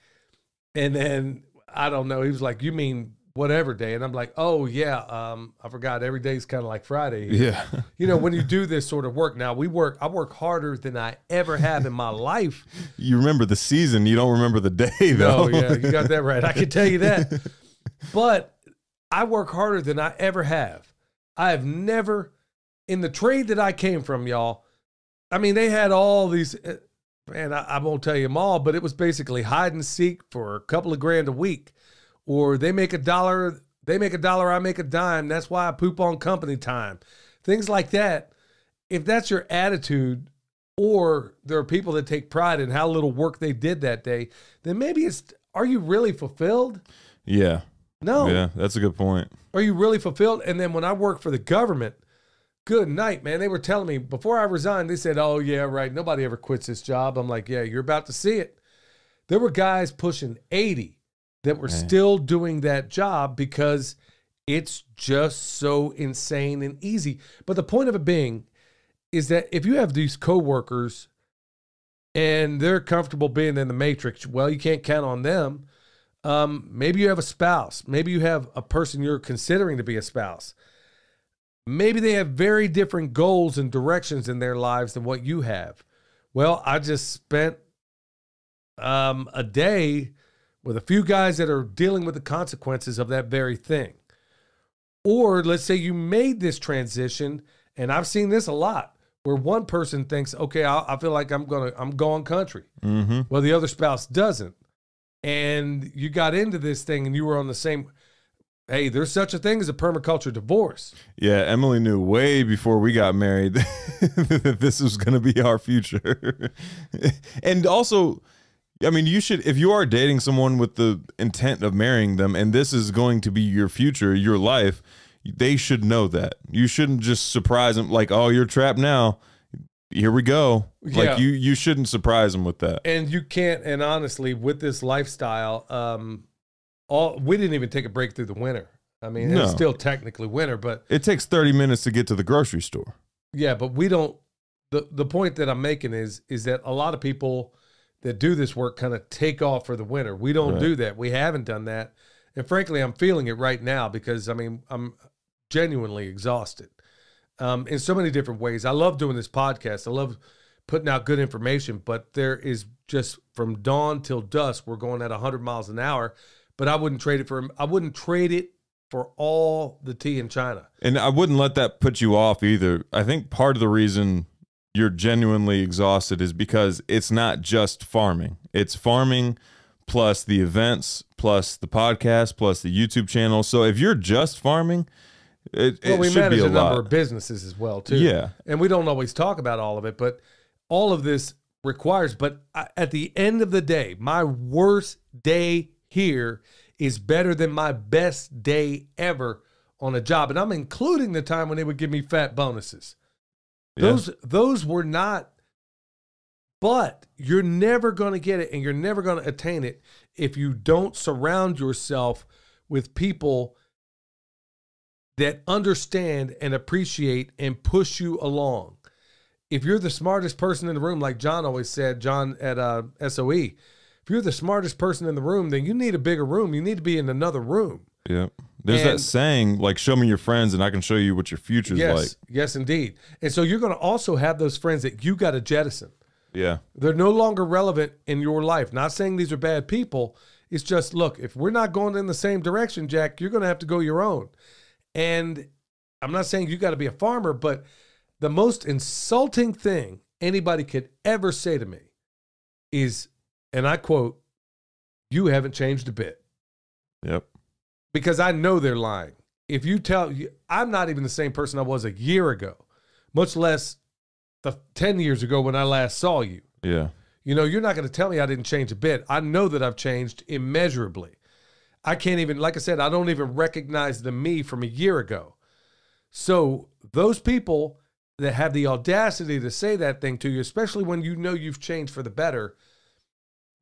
And then, I don't know, he was like, you mean whatever day. And I'm like, oh yeah, I forgot every day's kind of like Friday. Yeah. You know, when you do this sort of work, now I work harder than I ever have in my life. You remember the season, you don't remember the day though. No, yeah, you got that right. I can tell you that. But I work harder than I ever have. I have never, in the trade that I came from, y'all, I mean, they had all these, man, I won't tell you them all, but it was basically hide and seek for a couple of grand a week. Or they make $1, I make a dime. That's why I poop on company time. Things like that. If that's your attitude, or there are people that take pride in how little work they did that day, then maybe are you really fulfilled? Yeah. No. Yeah, that's a good point. Are you really fulfilled? And then when I worked for the government, good night, man. They were telling me before I resigned, they said, oh, yeah, right. Nobody ever quits this job. I'm like, yeah, you're about to see it. There were guys pushing 80 that were still doing that job because it's just so insane and easy. But the point of it being is that if you have these coworkers and they're comfortable being in the matrix, well, you can't count on them. Maybe you have a spouse. Maybe you have a person you're considering to be a spouse. Maybe they have very different goals and directions in their lives than what you have. Well, I just spent a day with a few guys that are dealing with the consequences of that very thing. Or let's say you made this transition, and I've seen this a lot, where one person thinks, okay, I feel like I'm going country. Mm-hmm. Well, the other spouse doesn't. And you got into this thing and you were on the same, hey, there's such a thing as a permaculture divorce. Yeah, Emily knew way before we got married that this was going to be our future. And also, I mean, you should, if you are dating someone with the intent of marrying them and this is going to be your future, your life, they should know that. You shouldn't just surprise them like, oh, you're trapped now. Here we go. Yeah. Like you shouldn't surprise them with that. And you can't, and honestly, with this lifestyle, we didn't even take a break through the winter. I mean, No. it's still technically winter, but It takes 30 minutes to get to the grocery store. yeah, but we don't, the point that I'm making is that a lot of people that do this work kind of take off for the winter. We don't do that. We haven't done that. And frankly, I'm feeling it right now because, I mean, I'm genuinely exhausted in so many different ways. I love doing this podcast. I love putting out good information, but there is just from dawn till dusk, we're going at 100 miles an hour, but I wouldn't trade it for all the tea in China. And I wouldn't let that put you off either. I think part of the reason you're genuinely exhausted is because it's not just farming. It's farming plus the events, plus the podcast, plus the YouTube channel. So if you're just farming, it We should manage be a number lot. of businesses as well, too. Yeah. And we don't always talk about all of it, but all of this requires, at the end of the day, my worst day here is better than my best day ever on a job. And I'm including the time when they would give me fat bonuses. Yeah. Those were not, but you're never going to get it and you're never going to attain it if you don't surround yourself with people that understand and appreciate and push you along. If you're the smartest person in the room, like John always said, John at SOE, if you're the smartest person in the room, then you need a bigger room. You need to be in another room. Yeah. There's that saying, like, show me your friends and I can show you what your future's like. Yes, indeed. And so you're going to also have those friends that you got to jettison. Yeah. They're no longer relevant in your life. Not saying these are bad people. It's just, look, if we're not going in the same direction, Jack, you're going to have to go your own. And I'm not saying you got to be a farmer, but the most insulting thing anybody could ever say to me is, and I quote, you haven't changed a bit. Yep. Because I know they're lying. If you tell, I'm not even the same person I was a year ago, much less 10 years ago when I last saw you. Yeah. You know, you're not going to tell me I didn't change a bit. I know that I've changed immeasurably. I can't even, like I said, I don't even recognize the me from a year ago. So those people that have the audacity to say that thing to you, especially when you know you've changed for the better,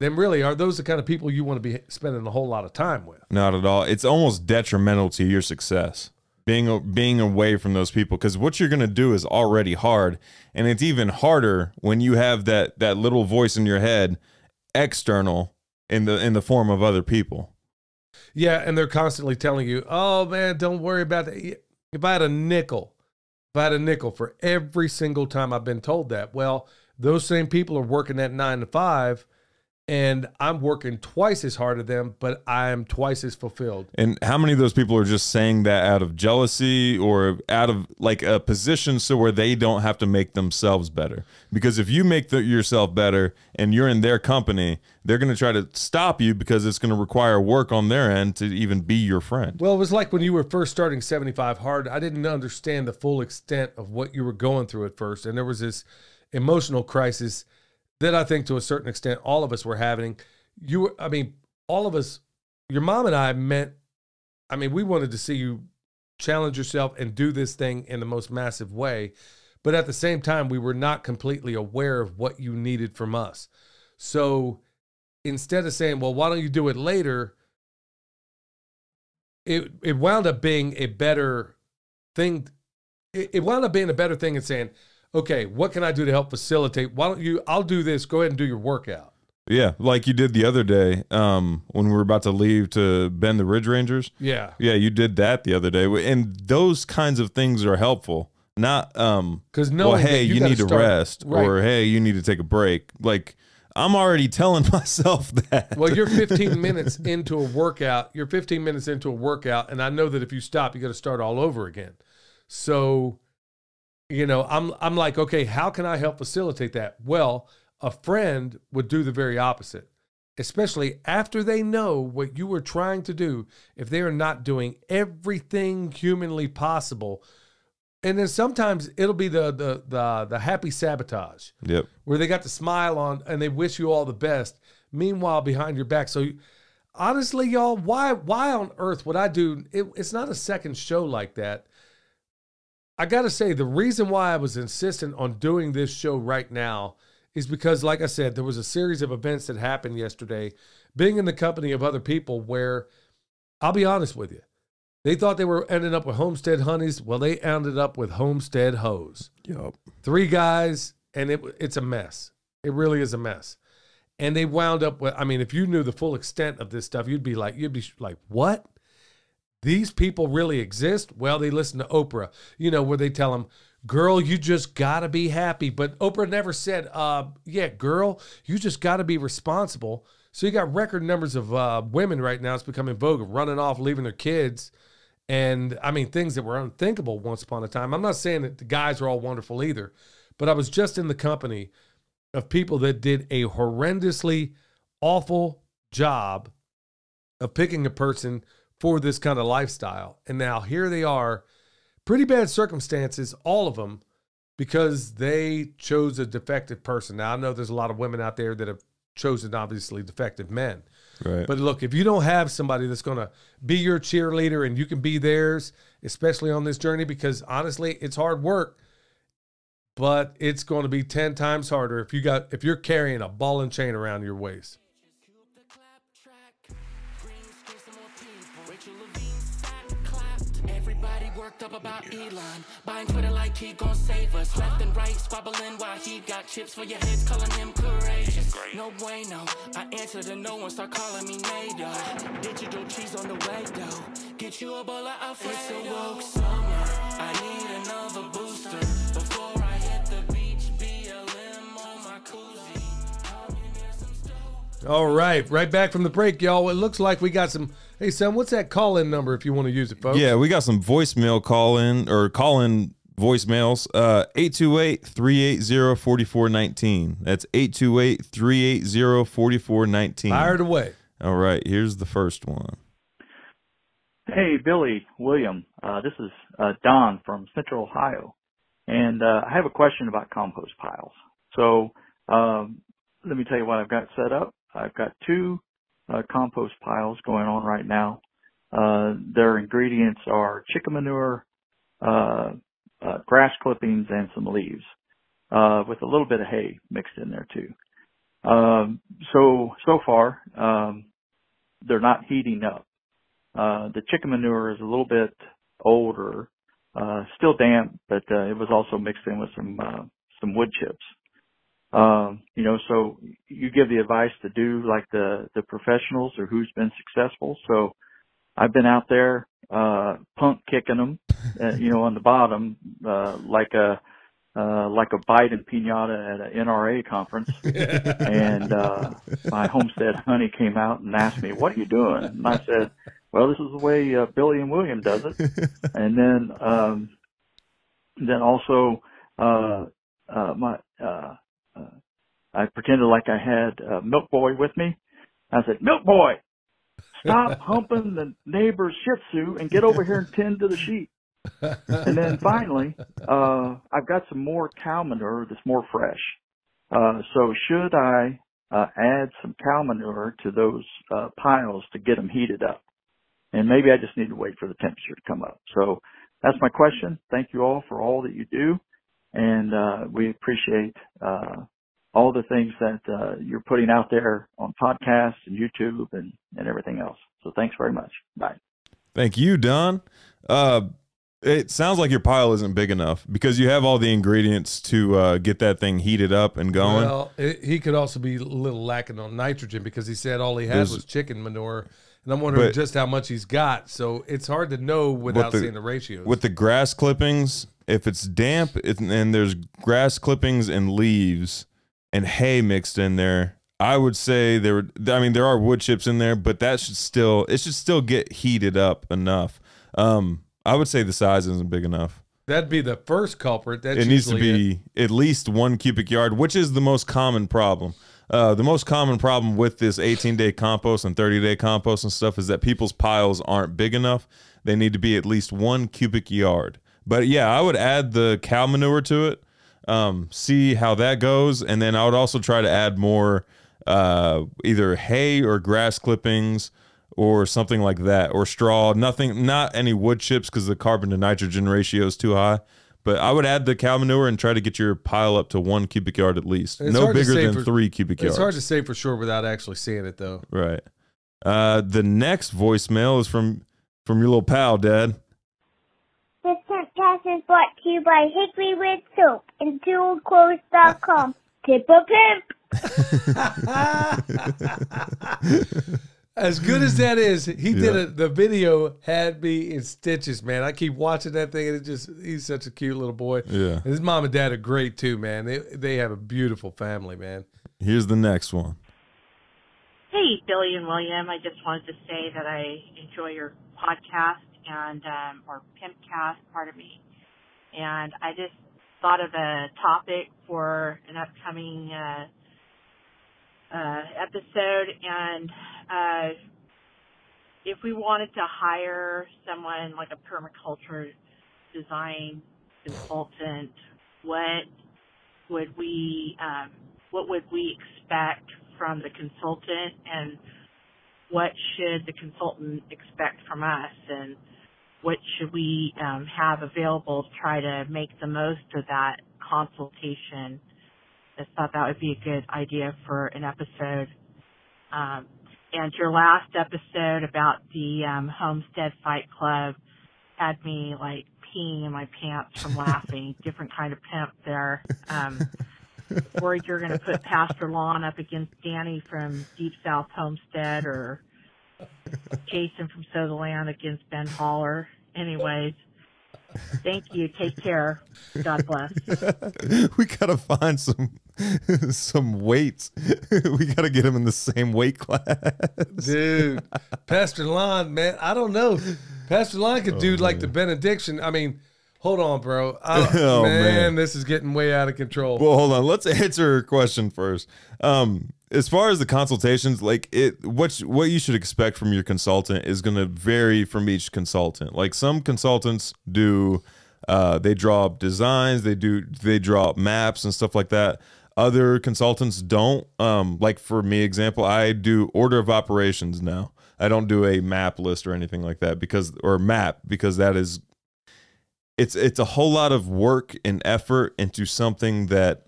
then really, are those the kind of people you want to be spending a whole lot of time with? Not at all. It's almost detrimental to your success, being away from those people, because what you're going to do is already hard, and it's even harder when you have that little voice in your head external in the form of other people. Yeah, and they're constantly telling you, "Oh man, don't worry about that." If I had a nickel, for every single time I've been told that, well, those same people are working that 9 to 5, and I'm working twice as hard as them, but I'm twice as fulfilled. And how many of those people are just saying that out of jealousy or out of like a position so where they don't have to make themselves better? Because if you make yourself better and you're in their company, they're going to try to stop you because it's going to require work on their end to even be your friend. Well, it was like when you were first starting 75 Hard, I didn't understand the full extent of what you were going through at first. And there was this emotional crisis that I think to a certain extent all of us were having. All of us, your mom and I we wanted to see you challenge yourself and do this thing in the most massive way. But at the same time, we were not completely aware of what you needed from us. So instead of saying, well, why don't you do it later? It wound up being a better thing. It wound up being a better thing and saying, okay, what can I do to help facilitate? I'll do this. Go ahead and do your workout. Yeah, like you did the other day when we were about to leave to bend the Ridge Rangers. Yeah. Yeah, you did that the other day. And those kinds of things are helpful. Not, because well, hey, you need to rest, right, or hey, you need to take a break. Like, I'm already telling myself that. Well, you're 15 minutes into a workout. And I know that if you stop, you got to start all over again. So, I'm like, okay, how can I help facilitate that? Well, a friend would do the very opposite, especially after they know what you were trying to do. If they are not doing everything humanly possible, and then sometimes it'll be the happy sabotage. Yep. Where they got the smile on and they wish you all the best. Meanwhile, behind your back. So honestly, y'all, why on earth would I do it's not a second show like that. I got to say, the reason why I was insistent on doing this show right now is because, like I said, there was a series of events that happened yesterday, being in the company of other people where, I'll be honest with you, they thought they were ending up with Homestead Honeys. Well, they ended up with Homestead Hoes. Yep. 3 guys, and it's a mess. It really is a mess. And they wound up with, if you knew the full extent of this stuff, you'd be like, what? These people really exist? Well, they listen to Oprah, where they tell them, girl, you just got to be happy. But Oprah never said, yeah, girl, you just got to be responsible. So you got record numbers of women right now. It's becoming vogue of running off, leaving their kids. And, things that were unthinkable once upon a time. I'm not saying that the guys are all wonderful either, but I was just in the company of people that did a horrendously awful job of picking a person for this kind of lifestyle. And now here they are, pretty bad circumstances, all of them, because they chose a defective person. Now, I know there's a lot of women out there that have chosen, obviously, defective men. Right. But look, if you don't have somebody that's going to be your cheerleader and you can be theirs, especially on this journey, because honestly, it's hard work, but it's going to be 10 times harder if you're carrying a ball and chain around your waist. Up about Elon, buying Twitter like he gon' save us. Left and right, squabbling while he got chips for your heads, calling him courageous. No bueno, I answer to no one, start calling me NATO. Digital cheese on the way though. Get you a bowl of Alfredo. It's a woke summer, I need another booster. Before I hit the beach, BLM on my koozie. All right back from the break, y'all. It looks like we got some. Hey, son, what's that call-in number if you want to use it, folks? Yeah, we got some voicemail call-in voicemails. 828-380-4419. That's 828-380-4419. Fired away. All right, here's the first one. Hey, Billy, William. This is Don from Central Ohio. And I have a question about compost piles. So let me tell you what I've got set up. I've got 2 compost piles going on right now. Their ingredients are chicken manure, grass clippings, and some leaves, with a little bit of hay mixed in there too. So far, they're not heating up. The chicken manure is a little bit older, still damp, but it was also mixed in with some wood chips. So you give the advice to do like the professionals or who's been successful. So I've been out there, punk kicking them, on the bottom, like a Biden pinata at an NRA conference. And, my homestead honey came out and asked me, "What are you doing?" And I said, "Well, this is the way, Billy and William does it." And then also, I pretended like I had Milk Boy with me. I said, "Milk Boy, stop humping the neighbor's Shih Tzu and get over here and tend to the sheep." And then finally, I've got some more cow manure that's more fresh. So should I add some cow manure to those piles to get them heated up? And maybe I just need to wait for the temperature to come up. So that's my question. Thank you all for all that you do. And we appreciate all the things that you're putting out there on podcasts and YouTube and everything else. So thanks very much. Bye. Thank you, Don. It sounds like your pile isn't big enough because you have all the ingredients to get that thing heated up and going. Well, he could also be a little lacking on nitrogen because he said all he had was chicken manure. And I'm wondering just how much he's got. So it's hard to know without seeing the ratios. With the grass clippings, if it's damp and there's grass clippings and leaves and hay mixed in there, I would say there are wood chips in there, but it should still get heated up enough. I would say the size isn't big enough. That'd be the first culprit. It needs to be at least 1 cubic yard, which is the most common problem. The most common problem with this 18-day compost and 30-day compost and stuff is that people's piles aren't big enough. They need to be at least 1 cubic yard. But yeah, I would add the cow manure to it, see how that goes, and then I would also try to add more either hay or grass clippings or something like that, or straw. Not any wood chips because the carbon to nitrogen ratio is too high. But I would add the cow manure and try to get your pile up to 1 cubic yard at least. No bigger than 3 cubic yards. It's hard to say for sure without actually seeing it, though. Right. The next voicemail is from your little pal, Dad. This podcast is brought to you by Hickory Red Soap and DualClothes.com. Tip a pimp. As good as that is, he did it. The video had me in stitches, man. I keep watching that thing, and he's such a cute little boy. Yeah. And his mom and dad are great too, man. They have a beautiful family, man. Here's the next one. Hey, Billy and William. I just wanted to say that I enjoy your podcast or Pimpcast, pardon me. And I just thought of a topic for an upcoming episode, and if we wanted to hire someone like a permaculture design consultant, what would we expect from the consultant, and what should the consultant expect from us, and what should we have available to try to make the most of that consultation? I thought that would be a good idea for an episode. And your last episode about the Homestead Fight Club had me like peeing in my pants from laughing. Different kind of pimp there. Worried you're going to put Pastor Lon up against Danny from Deep South Homestead, or Jason from Southerland against Ben Holler. Anyways, thank you. Take care. God bless. We gotta find some weights. We gotta get him in the same weight class. Dude, Pastor Lon, man, I don't know. Pastor Lon could do like the benediction. I mean, hold on, bro. Man, this is getting way out of control. Well, hold on. Let's answer her question first. As far as the consultations, like what you should expect from your consultant is going to vary from each consultant. Like some consultants do, they draw up designs, they draw up maps and stuff like that. Other consultants don't. Like for me, example, I do order of operations now. I don't do a map list or anything like that because that is, it's a whole lot of work and effort into something that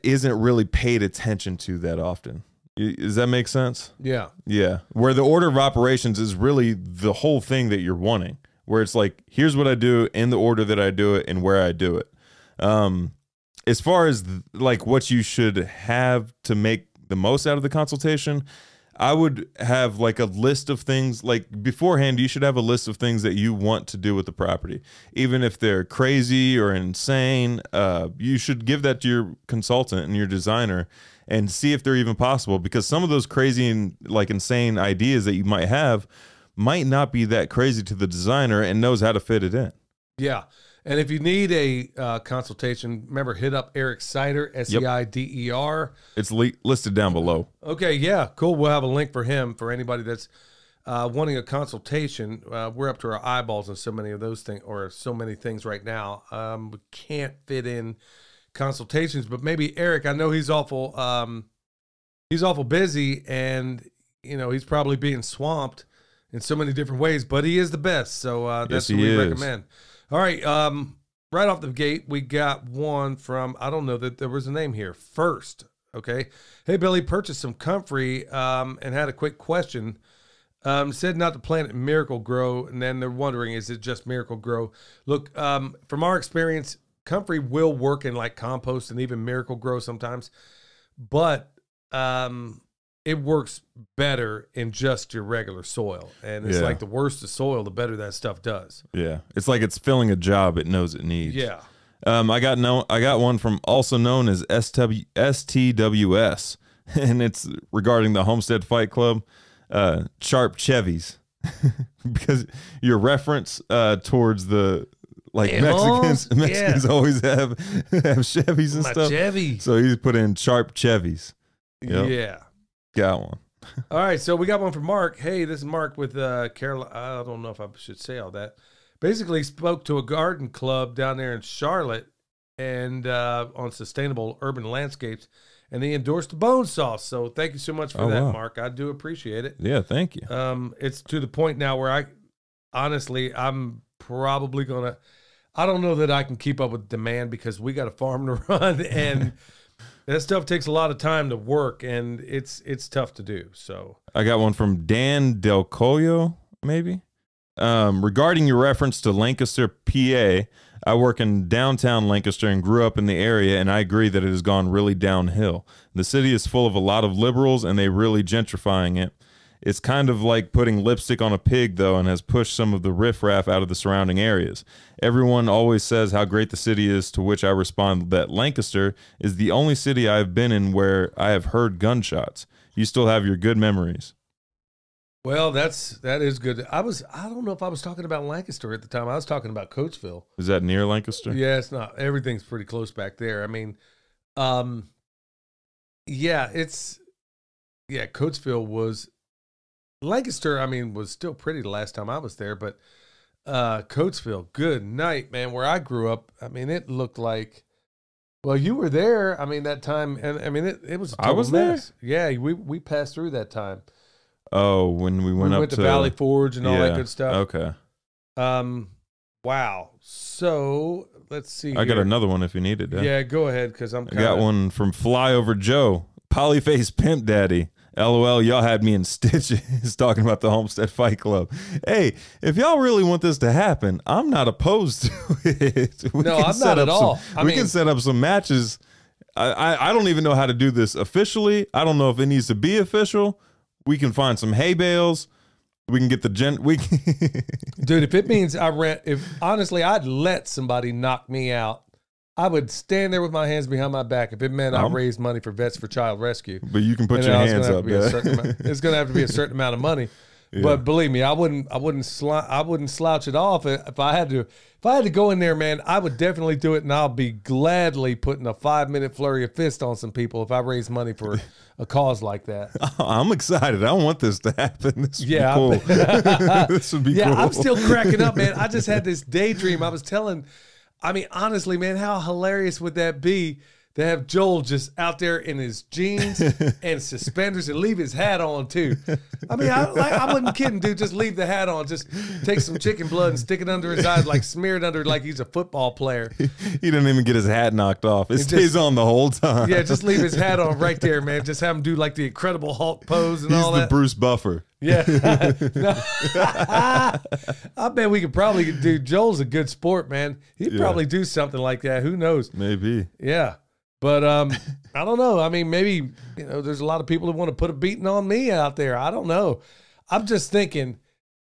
isn't really paid attention to that often. Does that make sense? Yeah. Yeah. Where the order of operations is really the whole thing that you're wanting, where it's like, here's what I do in the order that I do it and where I do it. as far as like what you should have to make the most out of the consultation, I would have like a list of things. Like beforehand, you should have a list of things that you want to do with the property, even if they're crazy or insane. You should give that to your consultant and your designer and see if they're even possible, because some of those crazy and like insane ideas that you might have might not be that crazy to the designer and knows how to fit it in. Yeah. And if you need a consultation, remember, hit up Eric Sider, Seider. It's listed down below. Okay, yeah, cool. We'll have a link for him for anybody that's wanting a consultation. We're up to our eyeballs on so many of those things, or so many things right now. We can't fit in consultations, but maybe Eric, I know he's awful busy, and he's probably being swamped in so many different ways, but he is the best. So that's what we recommend. All right. Right off the gate, we got one from, I don't know that there was a name here. First. Okay. Hey, Billy, purchased some comfrey and had a quick question. Said not to plant it in Miracle Grow. And then they're wondering, is it just Miracle Grow? Look, from our experience, comfrey will work in like compost and even Miracle Grow sometimes, but it works better in just your regular soil. And it's like the worse the soil, the better that stuff does. Yeah. It's like it's filling a job it knows it needs. Yeah. I got one from also known as STWS, and it's regarding the Homestead Fight Club, sharp Chevys, because your reference towards the like Mexicans always have Chevys and stuff. Chevy. So he's put in sharp Chevys. Yep. Yeah. Got one. All right, so we got one from Mark. Hey, this is Mark with Carolina. I don't know if I should say all that. Basically, spoke to a garden club down there in Charlotte and on sustainable urban landscapes, and he endorsed the bone saw. So thank you so much for that, Mark. I do appreciate it. Yeah, thank you. It's to the point now where I'm probably gonna. I don't know that I can keep up with demand because we got a farm to run and. That stuff takes a lot of time to work, and it's tough to do. So I got one from Dan Del Collo, maybe. Regarding your reference to Lancaster, PA, I work in downtown Lancaster and grew up in the area, and I agree that it has gone really downhill. The city is full of a lot of liberals, and they're really gentrifying it. It's kind of like putting lipstick on a pig, though, and has pushed some of the riffraff out of the surrounding areas. Everyone always says how great the city is, to which I respond that Lancaster is the only city I've been in where I have heard gunshots. You still have your good memories. Well, that is good. I don't know if I was talking about Lancaster at the time. I was talking about Coatesville. Is that near Lancaster? Yeah, it's not. Everything's pretty close back there. I mean, Coatesville was... Lancaster, I mean, was still pretty the last time I was there, but Coatesville, good night, man. Where I grew up, I mean, it looked like, well, you were there. I mean, that time, and I mean, it was a total mess. There? Yeah, we passed through that time. Oh, when we went to Valley Forge and all that good stuff. Okay. Wow. So let's see. I got another one if you need it. Yeah, go ahead, because I got one from Flyover Joe, Polyface Pimp Daddy. LOL, y'all had me in stitches talking about the Homestead Fight Club. Hey, if y'all really want this to happen, I'm not opposed to it. No, I'm not at all. We can set up some matches. I don't even know how to do this officially. I don't know if it needs to be official. We can find some hay bales. We can get the Dude, if it means honestly, I'd let somebody knock me out. I would stand there with my hands behind my back if it meant I raised money for Vets for Child Rescue. But you can put your hands up. It's going to have to be a certain amount of money. Yeah. But believe me, I wouldn't slouch it off if I had to. If I had to go in there, man, I would definitely do it, and I'll be gladly putting a 5-minute flurry of fist on some people if I raise money for a cause like that. I'm excited. I want this to happen. This would be cool. This would be cool. I'm still cracking up, man. I just had this daydream. I was telling. I mean, honestly, man, how hilarious would that be to have Joel just out there in his jeans and suspenders and leave his hat on, too? I mean, I wasn't kidding, dude. Just leave the hat on. Just take some chicken blood and stick it under his eyes, like smeared under like he's a football player. He didn't even get his hat knocked off. It stays on the whole time. Yeah, just leave his hat on right there, man. Just have him do like the Incredible Hulk pose and all that. He's the Bruce Buffer. Yeah. No. I bet we could probably do. Joel's a good sport, man. He'd probably do something like that. Who knows? Maybe. Yeah. But I don't know. I mean, maybe, there's a lot of people who want to put a beating on me out there. I don't know. I'm just thinking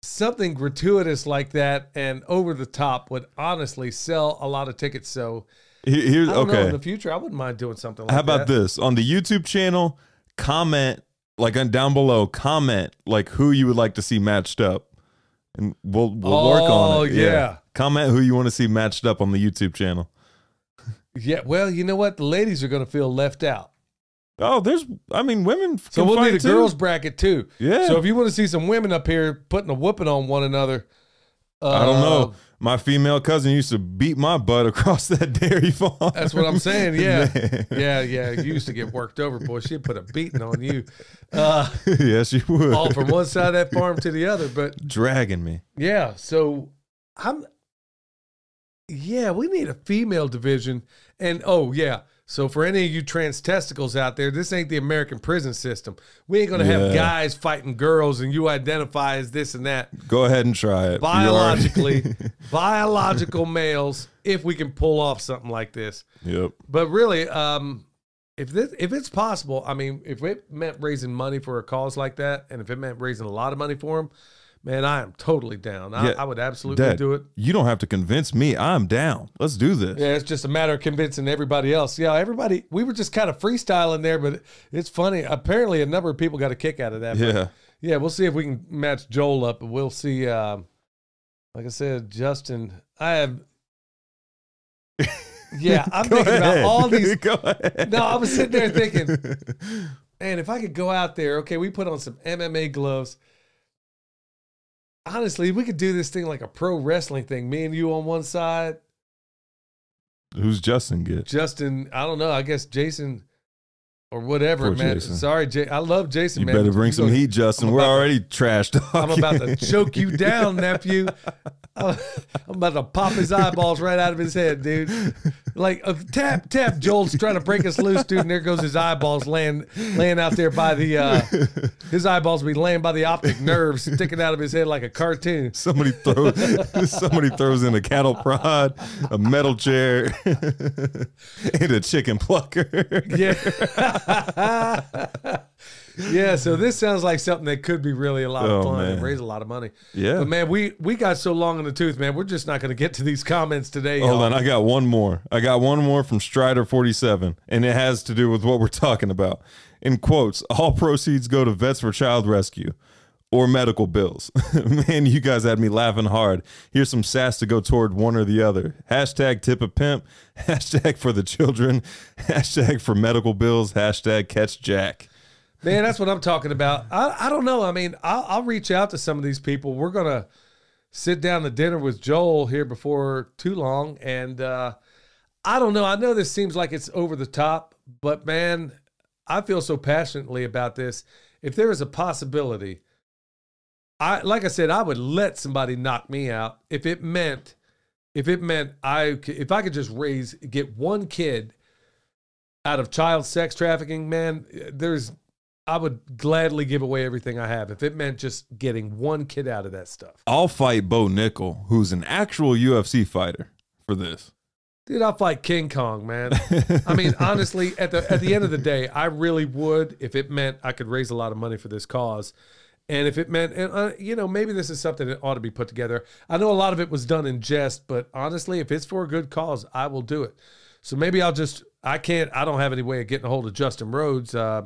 something gratuitous like that and over the top would honestly sell a lot of tickets. So Here's I don't know, okay. in the future, I wouldn't mind doing something like that. How about this? On the YouTube channel, comment, like down below, comment like who you would like to see matched up. And we'll work on it. Yeah. Comment who you want to see matched up on the YouTube channel. Yeah, well, you know what? The ladies are going to feel left out. Oh, women. So we'll need a girls bracket too. Yeah. So if you want to see some women up here putting a whooping on one another, I don't know. My female cousin used to beat my butt across that dairy farm. That's what I'm saying. Yeah. Yeah. You used to get worked over, boy. She'd put a beating on you. Yes, she would. All from one side of that farm to the other. But dragging me. yeah, so we need a female division. And so for any of you trans testicles out there, this ain't the American prison system. We ain't going to have guys fighting girls and you identify as this and that. Go ahead and try it. Biological males, if we can pull off something like this. Yep. But really, if it's possible, I mean, if it meant raising money for a cause like that, and if it meant raising a lot of money for them, man, I am totally down. I would absolutely Dad, do it. You don't have to convince me. I'm down. Let's do this. Yeah, it's just a matter of convincing everybody else. Yeah, everybody, we were just kind of freestyling there, but it's funny. Apparently, a number of people got a kick out of that. Yeah. But yeah, we'll see if we can match Joel up, and we'll see. Like I said, Justin, I'm thinking about all these. Go ahead. No, I was sitting there thinking, man, if I could go out there, okay, we put on some MMA gloves. Honestly, we could do this thing like a pro wrestling thing. Me and you on one side. Who's Justin get? Justin, I don't know. I guess Jason or whatever, Poor man. Jason. Sorry, I love Jason, You man. better bring some heat, Justin. We're already trash talking. I'm about to choke you down, nephew. I'm about to pop his eyeballs right out of his head, dude. Like, tap. Joel's trying to break us loose, dude, and there goes his eyeballs laying out there by the, his eyeballs be laying by the optic nerves sticking out of his head like a cartoon. Somebody throws in a cattle prod, a metal chair, and a chicken plucker. Yeah. Yeah, so this sounds like something that could be really a lot of fun and raise a lot of money. Yeah. But man, we got so long in the tooth, man. We're just not going to get to these comments today. Hold on, I got one more. From Strider47, and it has to do with what we're talking about. In quotes, all proceeds go to Vets for Child Rescue or medical bills. Man, you guys had me laughing hard. Here's some sass to go toward one or the other. Hashtag tip a pimp. Hashtag for the children. Hashtag for medical bills. Hashtag catch Jack. Man, that's what I'm talking about. I don't know. I mean, I'll reach out to some of these people. We're going to sit down to dinner with Joel here before too long. And I don't know. I know this seems like it's over the top, but man, I feel so passionately about this. If there is a possibility, like I said, I would let somebody knock me out if it meant if I could just get one kid out of child sex trafficking, man, I would gladly give away everything I have if it meant just getting one kid out of that stuff. I'll fight Bo Nickel, who's an actual UFC fighter, for this. Dude, I'll fight King Kong, man. I mean, honestly, at the end of the day, I really would if it meant I could raise a lot of money for this cause. And if it meant, maybe this is something that ought to be put together. I know a lot of it was done in jest, but honestly, if it's for a good cause, I will do it. So maybe I don't have any way of getting a hold of Justin Rhodes. I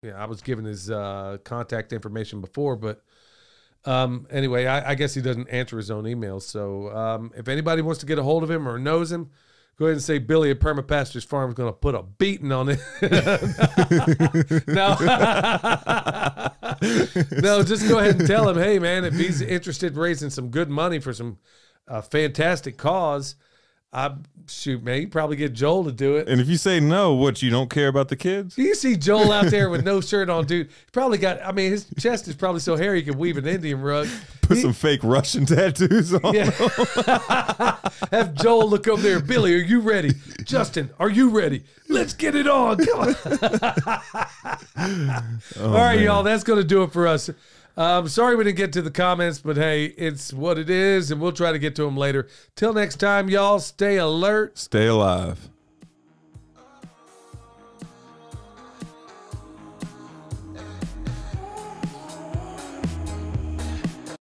was given his contact information before, but anyway, I guess he doesn't answer his own emails. So if anybody wants to get a hold of him or knows him, go ahead and say Billy at Permaculture Farm is going to put a beating on it. No, just go ahead and tell him, hey, man, if he's interested in raising some good money for some fantastic cause, Shoot, man, you probably get Joel to do it. And if you say no, what, you don't care about the kids? Do you see Joel out there with no shirt on, dude? Probably got, I mean, his chest is probably so hairy he could weave an Indian rug. Put some fake Russian tattoos on. Yeah. Have Joel look over there. Billy, are you ready? Justin, are you ready? Let's get it on. Come on. All right, man. y'all, that's going to do it for us. Sorry we didn't get to the comments, but hey, it's what it is, and we'll try to get to them later. Till next time, y'all, stay alert. Stay alive.